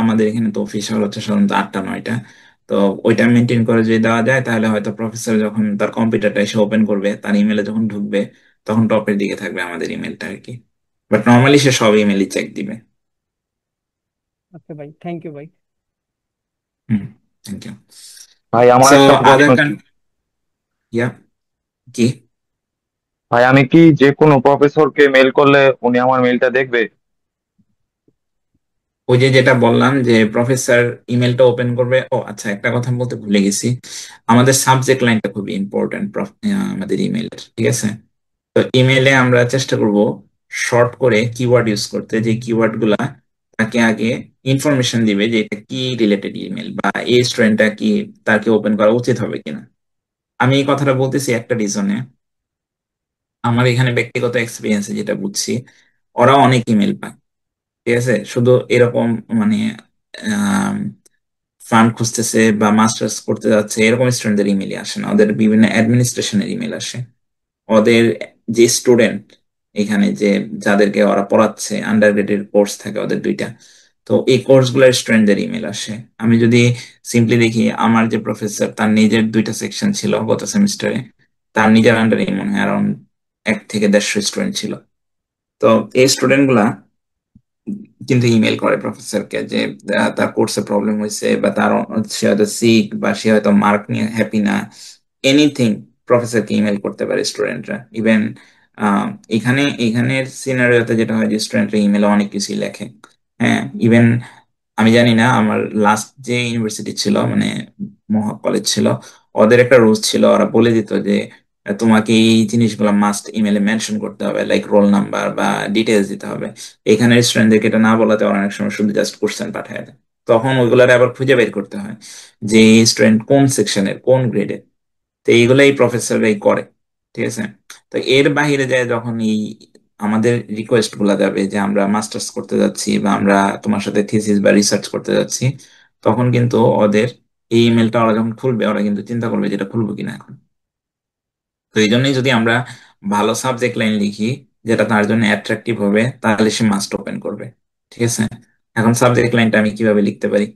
আমাদের এখানে তো অফিস আওয়ার হচ্ছে সাধারণত 8টা 9টা। তো ওইটা মেনটেন করে যদি দেওয়া যায়, তাহলে হয়তো প্রফেসর যখন তার কম্পিউটারটা এসে ওপেন করবে, তার ইমেলে যখন ঢুকবে, তখন টপের দিকে থাকবে আমাদের ইমেলটা আর কি। বাট নর্মালি সে সব ইমেলই চেক দিবে। ওকে ভাই, থ্যাংক ইউ ভাই। হুম। Thank you. ভাই আমার সো একটা প্রশ্ন আদার, ছিল। ইয়া, কি? ভাই আমি কি যে কোনো প্রফেসরকে মেল করলে উনি আমার মেলটা দেখবে? ওই যে যেটা বললাম যে প্রফেসর ইমেলটা ওপেন করবে। ও আচ্ছা, একটা কথা বলতে ভুলে গেছি, আমাদের সাবজেক্ট লাইনটা খুবই ইম্পর্টেন্ট আমাদের ইমেলের, ঠিক আছে? তো ইমেলে আমরা চেষ্টা করব শর্ট করে কিওয়ার্ড ইউজ করতে, যে কিওয়ার্ড গুলা তাকে আগে ইনফরমেশন দিবে যে এটা কি রিলেটেড ইমেল, বা এই স্টুডেন্টটা কি, তাকে ওপেন করা উচিত হবে কিনা। আমি এই কথাটা বলতেছি একটা রিজনে, আমার এখানে ব্যক্তিগত এক্সপিরিয়েন্সে যেটা বুঝছি, ওরা অনেক ইমেল পায়। ঠিক আছে, শুধু এরকম মানে ফান্ড খুঁজতেছে বা মাস্টার্স করতে যাচ্ছে এরকম স্টুডেন্টদের ইমেলই আসে না, ওদের বিভিন্ন অ্যাডমিনিস্ট্রেশনের ইমেল আসে। ওদের যে স্টুডেন্ট এখানে যে যাদেরকে ওরা পড়াচ্ছে, আন্ডার গ্রেডের কোর্স থাকে ওদের দুইটা, তো এই কোর্সগুলোর স্টুডেন্টদের ইমেল আসে। আমি যদি সিম্পলি দেখি, আমার যে প্রফেসর তার নিজের দুইটা সেকশন ছিল গত সেমিস্টারে, তার নিজের আন্ডারে মনে হয় অ্যারাউন্ড 1 থেকে 150 স্টুডেন্ট ছিল। তো এই স্টুডেন্ট গুলা কিন্তু ইমেল করে প্রফেসরকে যে তার কোর্সে প্রবলেম হয়েছে, বা তার সে হয়তো সিক, বা সে হয়তো মার্ক নিয়ে হ্যাপি না, এনিথিং প্রফেসরকে ইমেল করতে পারে স্টুডেন্টরা। ইভেন এখানে এখানের সিনারিওতে যেটা হয় যে স্টুডেন্টরা ইমেলে অনেক কিছুই লেখে। হ্যাঁ, ইভেন আমি জানি না, আমার লাস্ট যে ইউনিভার্সিটি ছিল মানে মহা কলেজ ছিল, ওদের একটা রুলস ছিল, ওরা বলে দিত যে তোমাকে এই জিনিসগুলো মাস্ট ইমেলে মেনশন করতে হবে, লাইক রোল নাম্বার বা ডিটেলস দিতে হবে। এখানে স্টুডেন্টদেরকে এটা না বলাতে ওরা অনেক সময় শুধু জাস্ট কোশ্চেন পাঠায় দেয়। তখন ওইগুলার আবার খুঁজে বের করতে হয় যে স্টুডেন্ট কোন সেকশনের কোন গ্রেডের। তো এইগুলাই প্রফেসররাই করে। ঠিক আছে, তো এর বাইরে যায় যখন এই আমাদের রিকোয়েস্ট গুলা যাবে যে আমরা মাস্টার্স করতে যাচ্ছি বা আমরা তোমার সাথে থিসিস বা রিসার্চ করতে যাচ্ছি, তখন কিন্তু ওদের এই ইমেলটা ওরা যখন খুলবে, ওরা কিন্তু চিন্তা করবে যেটা খুলবো কিনা এখন। তো এই জন্যই যদি আমরা ভালো সাবজেক্ট লাইন লিখি যেটা তার জন্য অ্যাট্রাকটিভ হবে, তাহলে সে মাস্ট ওপেন করবে। ঠিক আছে, এখন সাবজেক্ট লাইনটা আমি কিভাবে লিখতে পারি?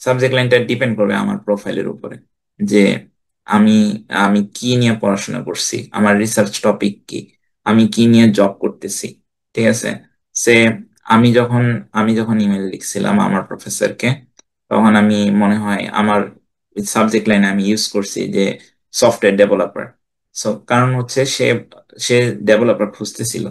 সাবজেক্ট লাইনটা ডিপেন্ড করবে আমার প্রোফাইলের উপরে, যে আমি আমি কি নিয়ে পড়াশোনা করছি, আমার রিসার্চ টপিক কি, আমি কি নিয়ে জব করতেছি। ঠিক আছে, সে আমি যখন আমি যখন ইমেল লিখছিলাম আমার প্রফেসরকে, তখন আমি মনে হয় আমার সাবজেক্ট লাইনে আমি ইউজ করছি যে সফটওয়্যার ডেভেলপার। সো কারণ হচ্ছে সে সে ডেভেলপার খুঁজতেছিল।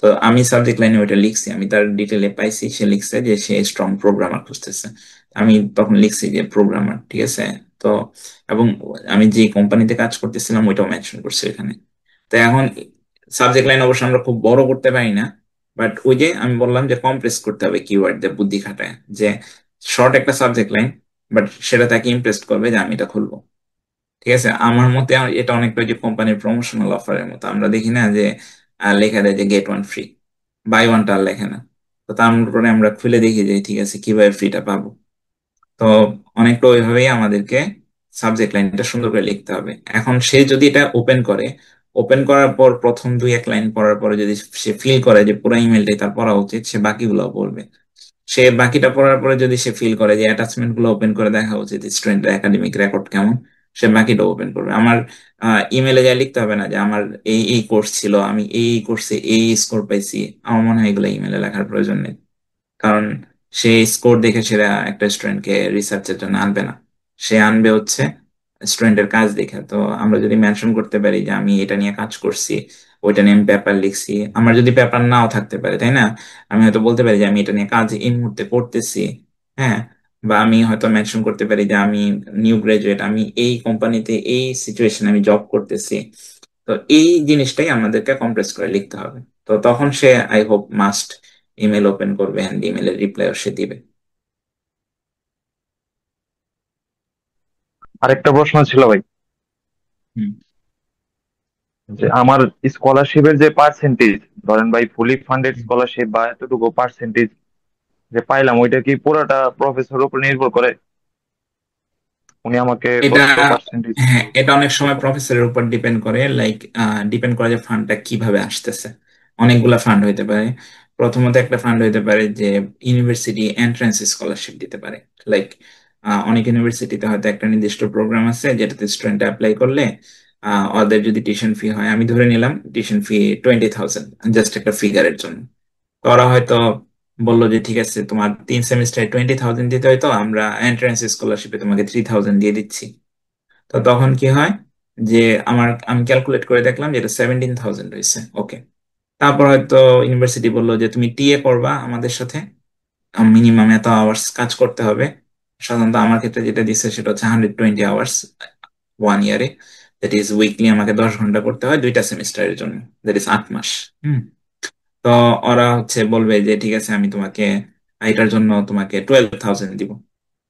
তো আমি সাবজেক্ট লাইনে ওইটা লিখছি, আমি তার ডিটেলে পাইছি, সে লিখছে যে সে স্ট্রং প্রোগ্রামার খুঁজতেছে। আমি তখন লিখছি যে প্রোগ্রামার। ঠিক আছে, তো এবং আমি যে কোম্পানিতে কাজ করতেছিলাম ওইটাও মেনশন করছি এখানে। তো এখন সাবজেক্ট লাইন অবশ্য আমরা খুব বড় করতে পারি না, বাট ওই যে আমি বললাম যে কমপ্রেস করতে হবে কিওয়ার্ড দিয়ে বুদ্ধি খাটায়, যে শর্ট একটা সাবজেক্ট লাইন, বাট সেটা তাকে ইমপ্রেস করবে যে আমি এটা খুলবো। ঠিক আছে, আমার মতে এটা অনেকটা ওই যে কোম্পানির প্রমোশনাল অফারের মতো। আমরা দেখি না যে লেখা দেয় যে গেট ওয়ান ফ্রি, বাই ওয়ানটা আর লেখে না। তো তারপরে আমরা খুলে দেখি যে ঠিক আছে কিভাবে ফ্রিটা পাবো। তো অনেকটা ওইভাবেই আমাদেরকে সাবজেক্ট লাইনটা সুন্দর করে লিখতে হবে। এখন সে যদি এটা ওপেন করে, ওপেন করার পর প্রথম 2-1 লাইন পড়ার পরে যদি সে ফিল করে যে পুরো ইমেলটাই তার পড়া উচিত, সে বাকিগুলো বলবে। সে বাকিটা পড়ার পরে যদি সে ফিল করে যে অ্যাটাচমেন্ট গুলো ওপেন করে দেখা উচিত, স্টুডেন্টের একাডেমিক রেকর্ড কেমন, সে বাকিটা ওপেন করবে। আমার ইমেলে যা লিখতে হবে না যে আমার এই এই কোর্স ছিল, আমি এই কোর্সে এই স্কোর পাইছি। আমার মনে হয় এগুলো ইমেলে লেখার প্রয়োজন নেই। কারণ সে স্কোর দেখে সেটা একটা স্টুডেন্টকে রিসার্চের জন্য আনবে না, সে আনবে হচ্ছে স্টুডেন্টের কাজ দেখে। তো আমরা যদি মেনশন করতে পারি যে আমি এটা নিয়ে কাজ করছি, ওইটা নিয়ে আমি পেপার লিখছি, আমার যদি পেপার নাও থাকতে পারে, তাই না, আমি হয়তো বলতে পারি যে আমি এটা নিয়ে কাজ এই মুহূর্তে করতেছি। হ্যাঁ, বা আমি হয়তো মেনশন করতে পারি যে আমি নিউ গ্রাজুয়েট, আমি এই কোম্পানিতে এই সিচুয়েশনে আমি জব করতেছি। তো এই জিনিসটাই আমাদেরকে কম্প্রেস করে লিখতে হবে। তো তখন সে I hope must email open করবে, অ্যান্ড ইমেলের রিপ্লাইও সে দিবে। আরেকটা প্রশ্ন ছিল ভাই, হুম। যে আমার স্কলারশিপের যে পার্সেন্টেজ, ধরেন ভাই ফুলি ফান্ডেড স্কলারশিপ বা এতটুকু পার্সেন্টেজ যে পাইলাম, ওইটা কি পুরোটা প্রফেসরের উপর নির্ভর করে? উনি আমাকে এটা কত পার্সেন্টেজ? হ্যাঁ, এটা অনেক সময় প্রফেসরের উপর ডিপেন্ড করে, লাইক ডিপেন্ড করে যে ফান্ডটা কিভাবে আসতেছে। অনেকগুলা ফান্ড হইতে পারে। প্রথমত একটা ফান্ড হইতে পারে যে ইউনিভার্সিটি এন্ট্রান্স স্কলারশিপ দিতে পারে। লাইক অনেক ইউনিভার্সিটিতে হয়তো একটা নির্দিষ্ট প্রোগ্রাম আছে যেটাতে স্টুডেন্ট অ্যাপ্লাই করলে ওদের যদি টিউশন ফি হয়, আমি ধরে নিলাম টিউশন ফি 20,000, জাস্ট একটা ফিগারের জন্য। তো ওরা হয়তো বললো যে ঠিক আছে, তোমার 3 সেমিস্টারে 20,000 দিতে হয়, তো আমরা এন্ট্রান্স স্কলারশিপে তোমাকে 3,000 দিয়ে দিচ্ছি। তো তখন কি হয় যে আমি ক্যালকুলেট করে দেখলাম যে এটা 17,000 হয়েছে। ওকে, তারপর হয়তো ইউনিভার্সিটি বললো যে তুমি টিএ করবা আমাদের সাথে, মিনিমাম এত আওয়ার্স কাজ করতে হবে। সাধারণত আমার ক্ষেত্রে যেটা দিচ্ছে সেটা হচ্ছে 120 আওয়ার্স 1 ইয়ারে, দ্যাট ইজ উইকলি আমাকে 10 ঘন্টা করতে হয় 2টা সেমিস্টারের জন্য, দ্যাট ইজ 8 মাস। হুম। তো ওরা হচ্ছে বলবে যে ঠিক আছে, আমি তোমাকে এটার জন্য তোমাকে 12,000 দিব।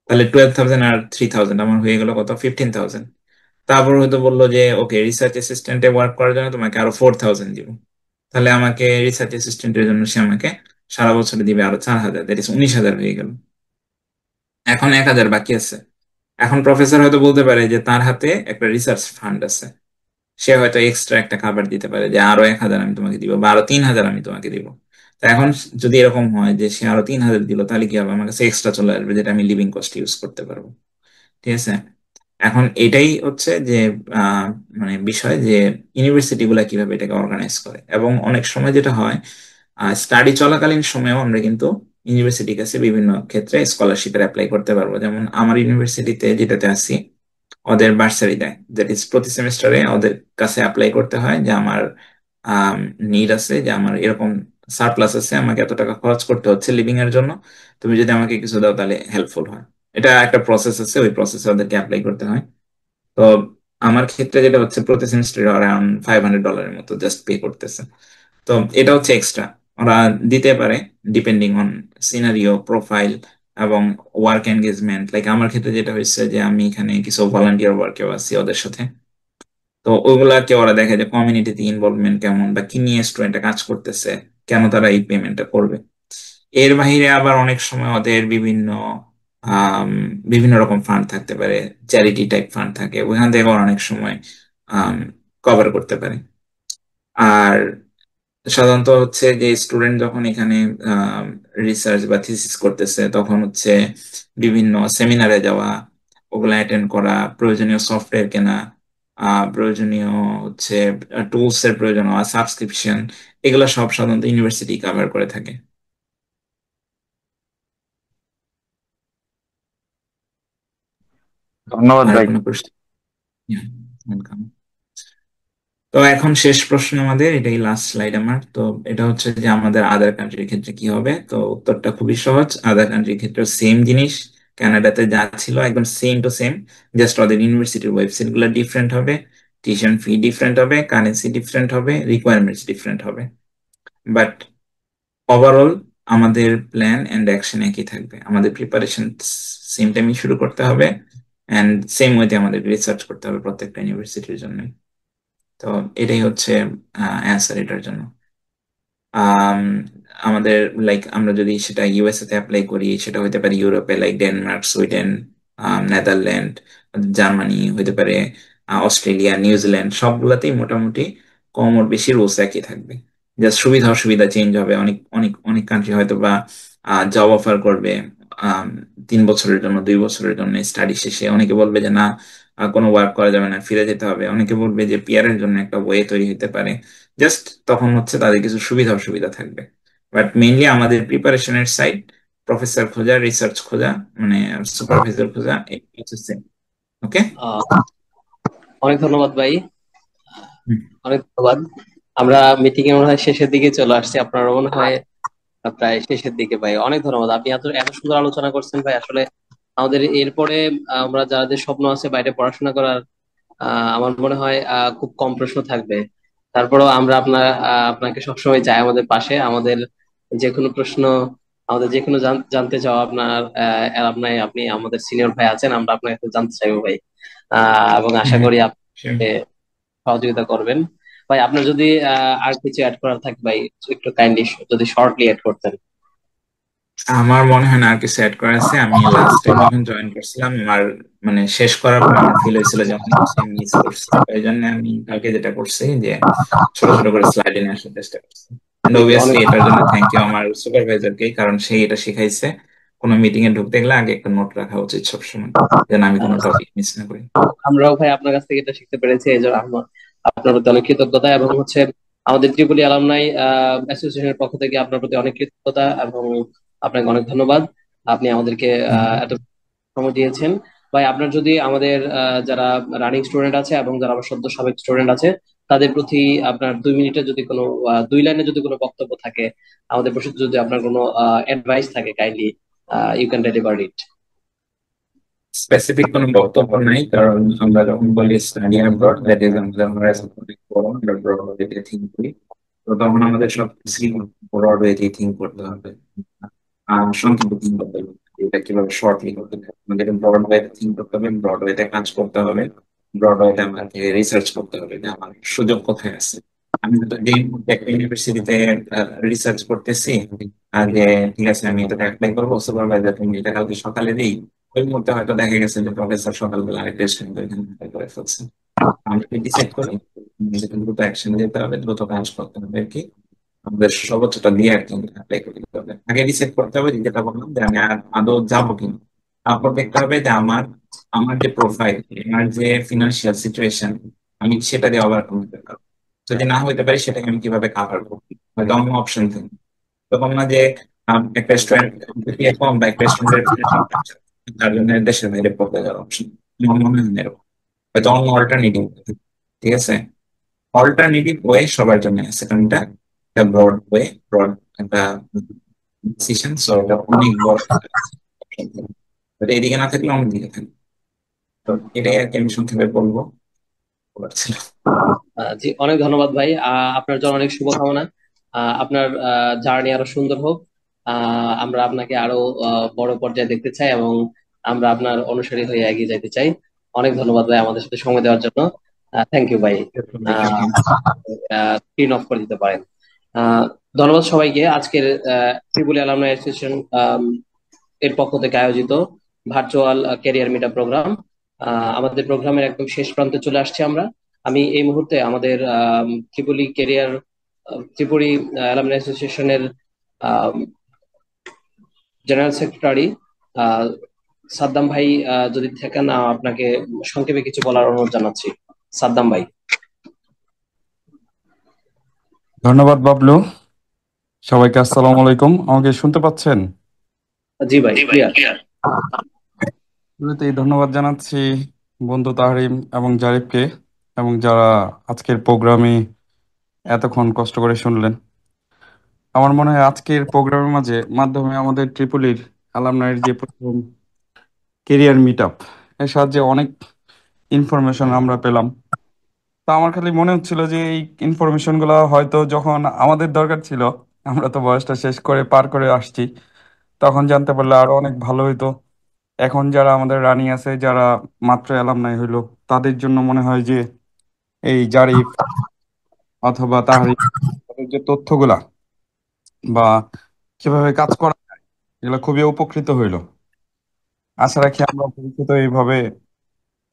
তাহলে 12,000 আর 3,000 আমার হয়ে গেল কত, 15,000। তারপর হয়তো বললো যে ওকে, রিসার্চ অ্যাসিস্ট্যান্টে ওয়ার্ক করার জন্য তোমাকে আরো 4,000 দিব। তাহলে আমাকে রিসার্চ অ্যাসিস্ট্যান্টের জন্য সে আমাকে সারা বছরে দিবে আরো 4,000, দ্যাট ইজ 19,000 হয়ে গেল। এখন 1,000 বাকি আছে। এখন প্রফেসর হয়তো বলতে পারে যে তার হাতে একটা রিসার্চ ফান্ড আছে, সে হয়তো এক্সট্রা একটা খাবার দিতে পারে যে আরো 1,000 আমি তোমাকে দিব বা আরো 3,000 আমি তোমাকে দিব। তো এখন যদি এরকম হয় যে সে আরো 3,000 দিল, তাহলে কি হবে, আমার কাছে এক্সট্রা চলে আসবে যেটা আমি লিভিং কস্ট ইউজ করতে পারবো। ঠিক আছে। এখন এটাই হচ্ছে যে আহ, মানে বিষয় যে ইউনিভার্সিটি গুলা কিভাবে এটাকে অর্গানাইজ করে। এবং অনেক সময় যেটা হয়, স্টাডি চলাকালীন সময়েও আমরা কিন্তু ইউনিভার্সিটির কাছে বিভিন্ন ক্ষেত্রে স্কলারশিপের অ্যাপ্লাই করতে পারবো। যেমন আমার ইউনিভার্সিটিতে যেটাতে আছি, ওদের বার্সারি দেয়, দ্যাট ইজ প্রতি সেমিস্টারে ওদের কাছে অ্যাপ্লাই করতে হয় যে আমার নিড আছে, যে আমার এরকম সারপ্লাস আছে, আমাকে এত টাকা খরচ করতে হচ্ছে লিভিং এর জন্য, তুমি যদি আমাকে কিছু দাও তাহলে হেল্পফুল হয়। এটা একটা প্রসেস আছে, ওই প্রসেসে ওদেরকে অ্যাপ্লাই করতে হয়। তো আমার ক্ষেত্রে যেটা হচ্ছে, প্রতি সেমিস্টারে অ্যারাউন্ড $500 মতো জাস্ট পে করতেছে। তো এটা হচ্ছে এক্সট্রা, ওরা দিতে পারে ডিপেন্ডিং অন সিনারিও, প্রোফাইল এবং ওয়ার্ক এনগেজমেন্ট। লাইক আমার ক্ষেত্রে যেটা হয়েছে যে আমি এখানে কিছু ভলান্টিয়ার ওয়ার্কেও আছি ওদের সাথে। তো ওগুলাকে ওরা দেখে যে কমিউনিটিতে ইনভলভমেন্ট কেমন বা কি নিয়ে স্টুডেন্টরা কাজ করতেছে, কেন তারা এই পেমেন্টটা করবে। এর বাইরে আবার অনেক সময় ওদের আম, বিভিন্ন রকম ফান্ড থাকতে পারে, চ্যারিটি টাইপ ফান্ড থাকে, ওইখান থেকে ওরা অনেক সময় কভার করতে পারে। আর সাধারণত হচ্ছে যে স্টুডেন্ট যখন এখানে রিসার্চ বা থিসিস করতেছে, তখন হচ্ছে বিভিন্ন সেমিনারে যাওয়া, ওগুলা অ্যাটেন্ড করা, প্রয়োজনীয় সফটওয়্যার কেনা, প্রয়োজনীয় হচ্ছে টুলস এর প্রয়োজন হওয়া, সাবস্ক্রিপশন, এগুলা সব সাধারণত ইউনিভার্সিটি কভার করে থাকে। ধন্যবাদ আর ভাই। কোনো প্রশ্ন? ওয়েলকাম। তো এখন শেষ প্রশ্ন আমাদের, এটাই লাস্ট স্লাইড আমার। তো এটা হচ্ছে যে আমাদের আদার কান্ট্রির ক্ষেত্রে কি হবে। তো উত্তরটা খুবই সহজ, আদার কান্ট্রির ক্ষেত্রে সেম জিনিস, কানাডাতে যা ছিল একদম সেম টু সেম, জাস্ট ওদের ইউনিভার্সিটির ওয়েবসাইট গুলো ডিফারেন্ট হবে, টিউশন ফি ডিফারেন্ট হবে, কারেন্সি ডিফারেন্ট হবে, রিকোয়ারমেন্টস ডিফারেন্ট হবে। বাট ওভারঅল আমাদের প্ল্যান এন্ড অ্যাকশন একই থাকবে। আমাদের প্রিপারেশন সেম টাইমে শুরু করতে হবে, এন্ড সেম ওয়েতে আমাদের রিসার্চ করতে হবে প্রত্যেকটা ইউনিভার্সিটির জন্য। তো এটাই হচ্ছে অ্যান্সার এটার জন্য। আম, আমাদের লাইক আমরা যদি সেটা ইউএসএ তে অ্যাপ্লাই করি, সেটা হতে পারে ইউরোপে like Denmark, Sweden, Netherland, Germany, হতে পারে অস্ট্রেলিয়া, নিউজিল্যান্ড, সবগুলাতেই মোটামুটি কম ওর বেশি রুলস একই থাকবে। জাস্ট সুবিধা অসুবিধা চেঞ্জ হবে। অনেক অনেক অনেক কান্ট্রি হয়তো বা জব অফার করবে 3 বছরের জন্য, 2 বছরের জন্য স্টাডি শেষে। অনেকে বলবে যে না, কোনো ওয়ার্ক করা যাবে না, ফিরে যেতে হবে। অনেকে বলবে যে পিআর এর জন্য একটা ওয়ে তৈরি হতে পারে। জাস্ট তখন হচ্ছে তাদের কিছু সুবিধা অসুবিধা থাকবে। বাট মেইনলি আমাদের প্রিপারেশনের সাইড, প্রফেসর খোঁজা, রিসার্চ খোঁজা, মানে সুপারভাইজার খোঁজা, এই হচ্ছে সেম। ওকে। আহ, অনেক ধন্যবাদ ভাই, অনেক ধন্যবাদ। আমরা মিটিং এর মনে হয় শেষের দিকে চলে আসছি, আপনার মনে হয় প্রায় শেষের দিকে ভাই। অনেক ধন্যবাদ, আপনি এত এত সুন্দর আলোচনা করছেন ভাই। আসলে আমাদের এরপরে আমরা যাদের স্বপ্ন আছে বাইরে পড়াশোনা করার, আমার মনে হয় খুব কম প্রশ্ন থাকবে। তারপরেও আমরা আপনাকে সবসময় চাই আমাদের পাশে। আমাদের যে কোনো প্রশ্ন, আমাদের যে কোনো জানতে চাও আপনার আপনার, আপনি আমাদের সিনিয়র ভাই আছেন, আমরা আপনার কাছে জানতে চাইবো ভাই। এবং আশা হ্যাঁ, করি আপনি sure. সহযোগিতা করবেন। ভাই আপনার যদি আর কিছু অ্যাড করার থাকে ভাই, একটু কাইন্ডলি যদি শর্টলি অ্যাড করতেন। আমার মনে হয় না আর কিছু অ্যাড করা আছে। আমি লাস্ট টাইম যখন জয়েন করছিলাম, আমার মানে শেষ করার পর আমার ফিল হয়েছিল যে অনেক কিছু মিস করছি। এই জন্য আমি কালকে যেটা করছি যে ছোট ছোট করে স্লাইড নিয়ে আসার চেষ্টা করছি। এন্ড অবভিয়াসলি অনেক এটার জন্য থ্যাংক ইউ আমার সুপারভাইজারকে, কারণ সে এটা শিখাইছে। কোনো মিটিং এ ঢুকতে গেলে আগে একটা নোট রাখা উচিত সবসময়, যেন আমি কোনো টপিক মিস না করি। আমরাও ভাই আপনার কাছ থেকে এটা শিখতে পেরেছি, এই জন্য আপনার প্রতি অনেক কৃতজ্ঞতা। এবং হচ্ছে আমাদের ত্রিপুলি অ্যালামনাই অ্যাসোসিয়েশনের পক্ষ থেকে আপনার প্রতি অনেক কৃতজ্ঞতা এবং আপনাকে অনেক ধন্যবাদ। আপনি আমাদেরকে এত সময় দিয়েছেন। ভাই আপনার যদি আমাদের যারা রানিং স্টুডেন্ট আছে এবং যারা আমার সদ্য সাবেক স্টুডেন্ট আছে, তাদের প্রতি আপনার 2 মিনিটে যদি কোনো 2 লাইনে যদি কোনো বক্তব্য থাকে, আমাদের প্রতি যদি আপনার কোনো অ্যাডভাইস থাকে, kindly you can deliver it. Specific কোনো বক্তব্য নাই, কারণ আমরা যখন বলি স্টাডি অ্যাব্রড, দ্যাট ইজ আমরা ব্রড ওয়েতে থিঙ্ক করি। তো তখন আমাদের সব ব্রড ওয়েতে থিঙ্ক করতে হবে, সংক্ষিপ্ত থিঙ্ক করতে হবে। এটা কিভাবে শর্টলি করতে হবে, আমাদের ব্রড ওয়েতে থিঙ্ক করতে হবে, ব্রড ওয়েতে কাজ করতে হবে। ব্রডওয়েতে আমাকে রিসার্চ করতে হবে যে আমার সুযোগ কোথায় আছে। আমি তো যে মুহূর্তে একটা ইউনিভার্সিটিতে রিসার্চ করতেছি, আর যে ঠিক আছে আমি এটাতে অ্যাপ্লাই করবো, সুপারভাইজার তুমি এটা কালকে সকালে দিই, ওই মুহূর্তে হয়তো দেখা গেছে যে প্রফেসর সকালবেলা আরেকটা স্টুডেন্ট এখানে apply করে ফেলছে। আমি ডিসাইড করি যেটা দ্রুত অ্যাকশন যেতে হবে, দ্রুত কাজ করতে হবে আর কি। আমাদের সর্বোচ্চটা দিয়ে একদম অ্যাপ্লাই করে দিতে হবে। আগে ডিসাইড করতে হবে যে যেটা বললাম যে আমি আদৌ যাবো কিনা। তারপর দেখতে হবে যে আমার আমার যে প্রোফাইল, আমার যে ফিনান্সিয়াল সিচুয়েশন, আমি সেটা দিয়ে ওভারকাম করতে পারবো। যদি না হইতে পারি সেটাকে আমি কিভাবে কাভার করবো, হয়তো অন্য অপশন থাকে। তখন না যে একটা স্টুডেন্ট কম বা একটা স্টুডেন্টের তার জন্য দেশের বাইরে পড়তে যাওয়ার অপশন আমার মনে হয় না এরকম। হয়তো অন্য অল্টারনেটিভ। ঠিক আছে, অল্টারনেটিভ ওয়ে সবার জন্য আছে, কারণ এটা একটা ব্রড ওয়ে, ব্রড একটা ডিসিশন, সো এটা অনেক বড় একটা option। তো এদিকে না থাকলে অন্য দিকে থাকবে। তো এটাই আর কি আমি সংক্ষেপে বলবো বলছিলাম। জি, অনেক ধন্যবাদ ভাই। আপনার জন্য অনেক শুভকামনা। আপনার জার্নি আরো সুন্দর হোক। আমরা আপনাকে আরো বড় পর্যায়ে দেখতে চাই এবং আমরা আপনার অনুসারী হয়ে এগিয়ে যেতে চাই। অনেক ধন্যবাদ ভাই আমাদের সাথে সময় দেওয়ার জন্য। থ্যাংক ইউ ভাই। স্ক্রিন অফ করে দিতে পারেন। আহ, ধন্যবাদ সবাইকে। আজকের ত্রিপুলি অ্যালামনাই অ্যাসোসিয়েশন এর পক্ষ থেকে আয়োজিত ভার্চুয়াল ক্যারিয়ার মিট প্রোগ্রাম, আমাদের প্রোগ্রামের একদম শেষ প্রান্তে চলে আসছি আমরা। আমি এই মুহূর্তে আমাদের ত্রিপুলি ক্যারিয়ার ত্রিপুরি অ্যালামনাই অ্যাসোসিয়েশনের জেনারেল সেক্রেটারি সাদ্দাম ভাই যদি থাকেন, আপনাকে সংক্ষেপে কিছু বলার অনুরোধ জানাচ্ছি। সাদ্দাম ভাই। ধন্যবাদ বাবলু। সবাইকে আসসালামু আলাইকুম। আমাকে শুনতে পাচ্ছেন? জি ভাই, ক্লিয়ার। শুরুতেই ধন্যবাদ জানাচ্ছি বন্ধু তাহরিম এবং জারিফকে, এবং যারা আজকের প্রোগ্রামে এতক্ষণ কষ্ট করে শুনলেন। আমার মনে হয় আজকের প্রোগ্রামের মাধ্যমে আমাদের ট্রিপলির অ্যালামনাইয়ের যে প্রথম কেরিয়ার মিট আপ, এর সাহায্যে অনেক ইনফরমেশন আমরা পেলাম। তা আমার খালি মনে হচ্ছিল যে এই ইনফরমেশন গুলো হয়তো যখন আমাদের দরকার ছিল, আমরা তো বয়সটা শেষ করে পার করে আসছি, তখন জানতে পারলে আরো অনেক ভালো হইতো। এখন যারা আমাদের রানিং আছে, যারা মাত্র অ্যালামনাই হইলো, তাদের জন্য মনে হয় যে এই জারিফ অথবা তাহরিফ তাদের যে তথ্যগুলা বা কিভাবে কাজ করা যায়, এগুলো খুবই উপকৃত হইলো। আশা রাখি আমরা ভবিষ্যতে এইভাবে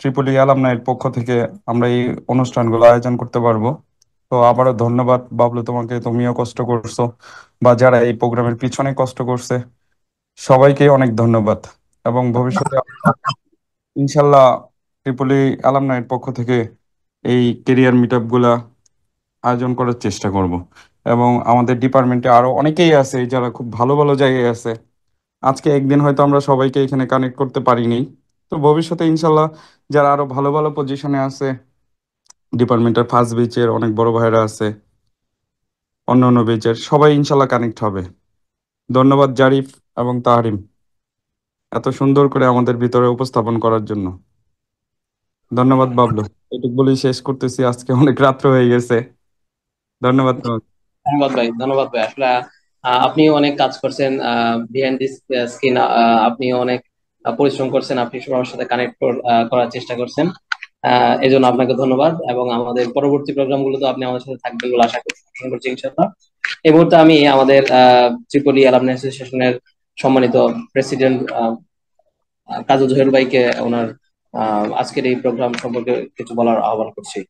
ট্রিপলি অ্যালামনাইয়ের পক্ষ থেকে আমরা এই অনুষ্ঠানগুলো আয়োজন করতে পারবো। তো আবারও ধন্যবাদ বাবলু তোমাকে, তুমিও কষ্ট করছো, বা যারা এই প্রোগ্রামের পিছনে কষ্ট করছে সবাইকে অনেক ধন্যবাদ। এবং ভবিষ্যতে ইনশাল্লাহ ট্রিপলি অ্যালামনাইয়ের পক্ষ থেকে এই কেরিয়ার মিট আপ গুলা আয়োজন করার চেষ্টা করব। এবং আমাদের ডিপার্টমেন্টে আরো অনেকেই আছে যারা খুব ভালো ভালো জায়গায় আছে। আজকে একদিন হয়তো আমরা সবাইকে এখানে কানেক্ট করতে পারিনি, তো ভবিষ্যতে ইনশাল্লাহ যারা আরো ভালো ভালো পজিশনে আছে, ডিপার্টমেন্টের ফার্স্ট বেচের অনেক বড় ভাইরা আছে, অন্য অন্য বেচের সবাই ইনশাল্লাহ কানেক্ট হবে। ধন্যবাদ জারিফ এবং তাহরিম, এত সুন্দর করে আমাদের ভিতরে উপস্থাপন করার জন্য। ধন্যবাদ বাবলু। এটুকু বলেই শেষ করতেছি, আজকে অনেক রাত্র হয়ে গেছে। ধন্যবাদ তোমাকে। ধন্যবাদ ভাই, ধন্যবাদ ভাই। আসলে আপনিও অনেক কাজ করছেন বিহাইন্ড দিস স্ক্রিন। আপনিও অনেক পরিশ্রম করছেন, আপনি সবার সাথে কানেক্ট করার চেষ্টা করছেন। এই জন্য আপনাকে ধন্যবাদ। এবং আমাদের পরবর্তী প্রোগ্রাম গুলোতে আপনি আমাদের সাথে থাকবেন বলে আশা করছি ইনশাআল্লাহ। এই মুহূর্তে আমি আমাদের ত্রিপলি অ্যালামনাই অ্যাসোসিয়েশনের সম্মানিত প্রেসিডেন্ট কাজী জহির ভাইকে ওনার আজকের এই প্রোগ্রাম সম্পর্কে কিছু বলার আহ্বান করছি।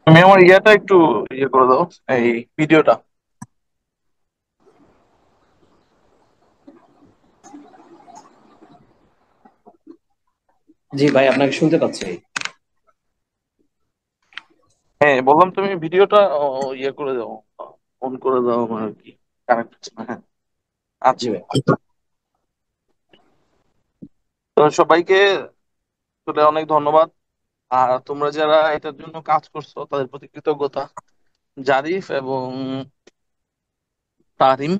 তুমি আমার ইয়াটা একটু ইয়ে করে দাও, এই ভিডিওটা। জি ভাই, আপনাকে শুনতে পাচ্ছি। হ্যাঁ বললাম, তুমি ভিডিওটা ইয়ে করে দাও, অন করে দাও আমার আর কি, কানেক্ট হচ্ছে না। হ্যাঁ, জি আচ্ছা। ভাই। তো সবাইকে আসলে অনেক ধন্যবাদ। আর তোমরা যারা এটার জন্য কাজ করছো তাদের প্রতি কৃতজ্ঞতা। জারিফ এবং তারিম,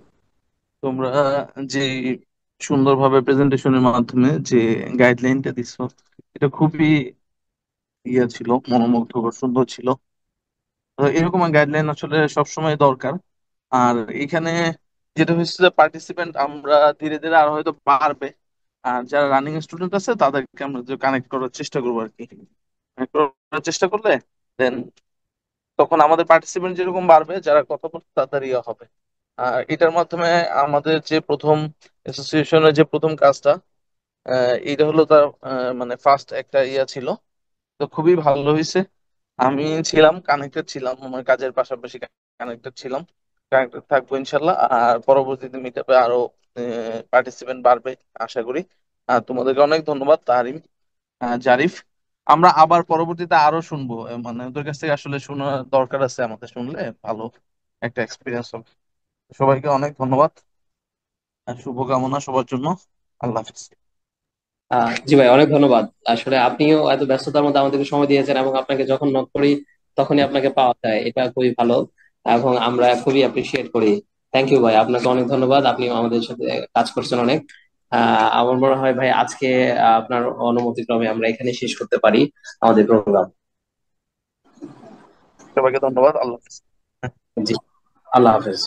তোমরা যে সুন্দরভাবে প্রেজেন্টেশনের মাধ্যমে যে গাইডলাইনটা দিছো, এটা খুবই ইয়ে ছিল, মনোমুগ্ধকর, সুন্দর ছিল। তো এরকম গাইডলাইন আসলে সবসময় দরকার। আর এখানে যেটা হচ্ছে যে পার্টিসিপেন্ট আমরা ধীরে ধীরে আরো হয়তো বাড়বে, আর যারা রানিং স্টুডেন্ট আছে তাদেরকে আমরা কানেক্ট করার চেষ্টা করবো আর কি। Connect করার চেষ্টা করলে দেন তখন আমাদের পার্টিসিপেন্ট যেরকম বাড়বে, যারা কথা বলতে তাদের ইয়ে হবে। আর এটার মাধ্যমে আমাদের যে প্রথম অ্যাসোসিয়েশনের যে প্রথম কাজটা, এটা হলো তার মানে ফার্স্ট একটা ইয়া ছিল। তো খুবই ভালো হয়েছে। আমি ছিলাম কানেক্টেড, ছিলাম আমার কাজের পাশাপাশি কানেক্টেড ছিলাম, কানেক্টেড থাকবো ইনশাল্লাহ। আর পরবর্তীতে মিটআপে আরো পার্টিসিপেন্ট বাড়বে আশা করি। আর তোমাদেরকে অনেক ধন্যবাদ তারিম, জারিফ। আমরা আবার পরবর্তীতে আরো শুনবো, মানে ওদের কাছ থেকে আসলে শোনার দরকার আছে, আমাদের শুনলে ভালো একটা এক্সপিরিয়েন্স হবে। সবাইকে অনেক ধন্যবাদ আর শুভকামনা সবার জন্য। আল্লাহ হাফিজ। জি ভাই, অনেক ধন্যবাদ। আসলে আপনিও এত ব্যস্ততার মধ্যে আমাদেরকে সময় দিয়েছেন, এবং আপনাকে যখন নক করি তখনই আপনাকে পাওয়া যায়, এটা খুবই ভালো এবং আমরা খুবই অ্যাপ্রিসিয়েট করি। থ্যাংক ইউ ভাই, আপনাকে অনেক ধন্যবাদ, আপনি আমাদের সাথে কাজ করছেন অনেক। আমার মনে হয় ভাই আজকে আপনার অনুমতিক্রমে আমরা এখানে শেষ করতে পারি আমাদের প্রোগ্রাম। সবাইকে ধন্যবাদ। আল্লাহ হাফিজ। জি, আল্লাহ হাফেজ।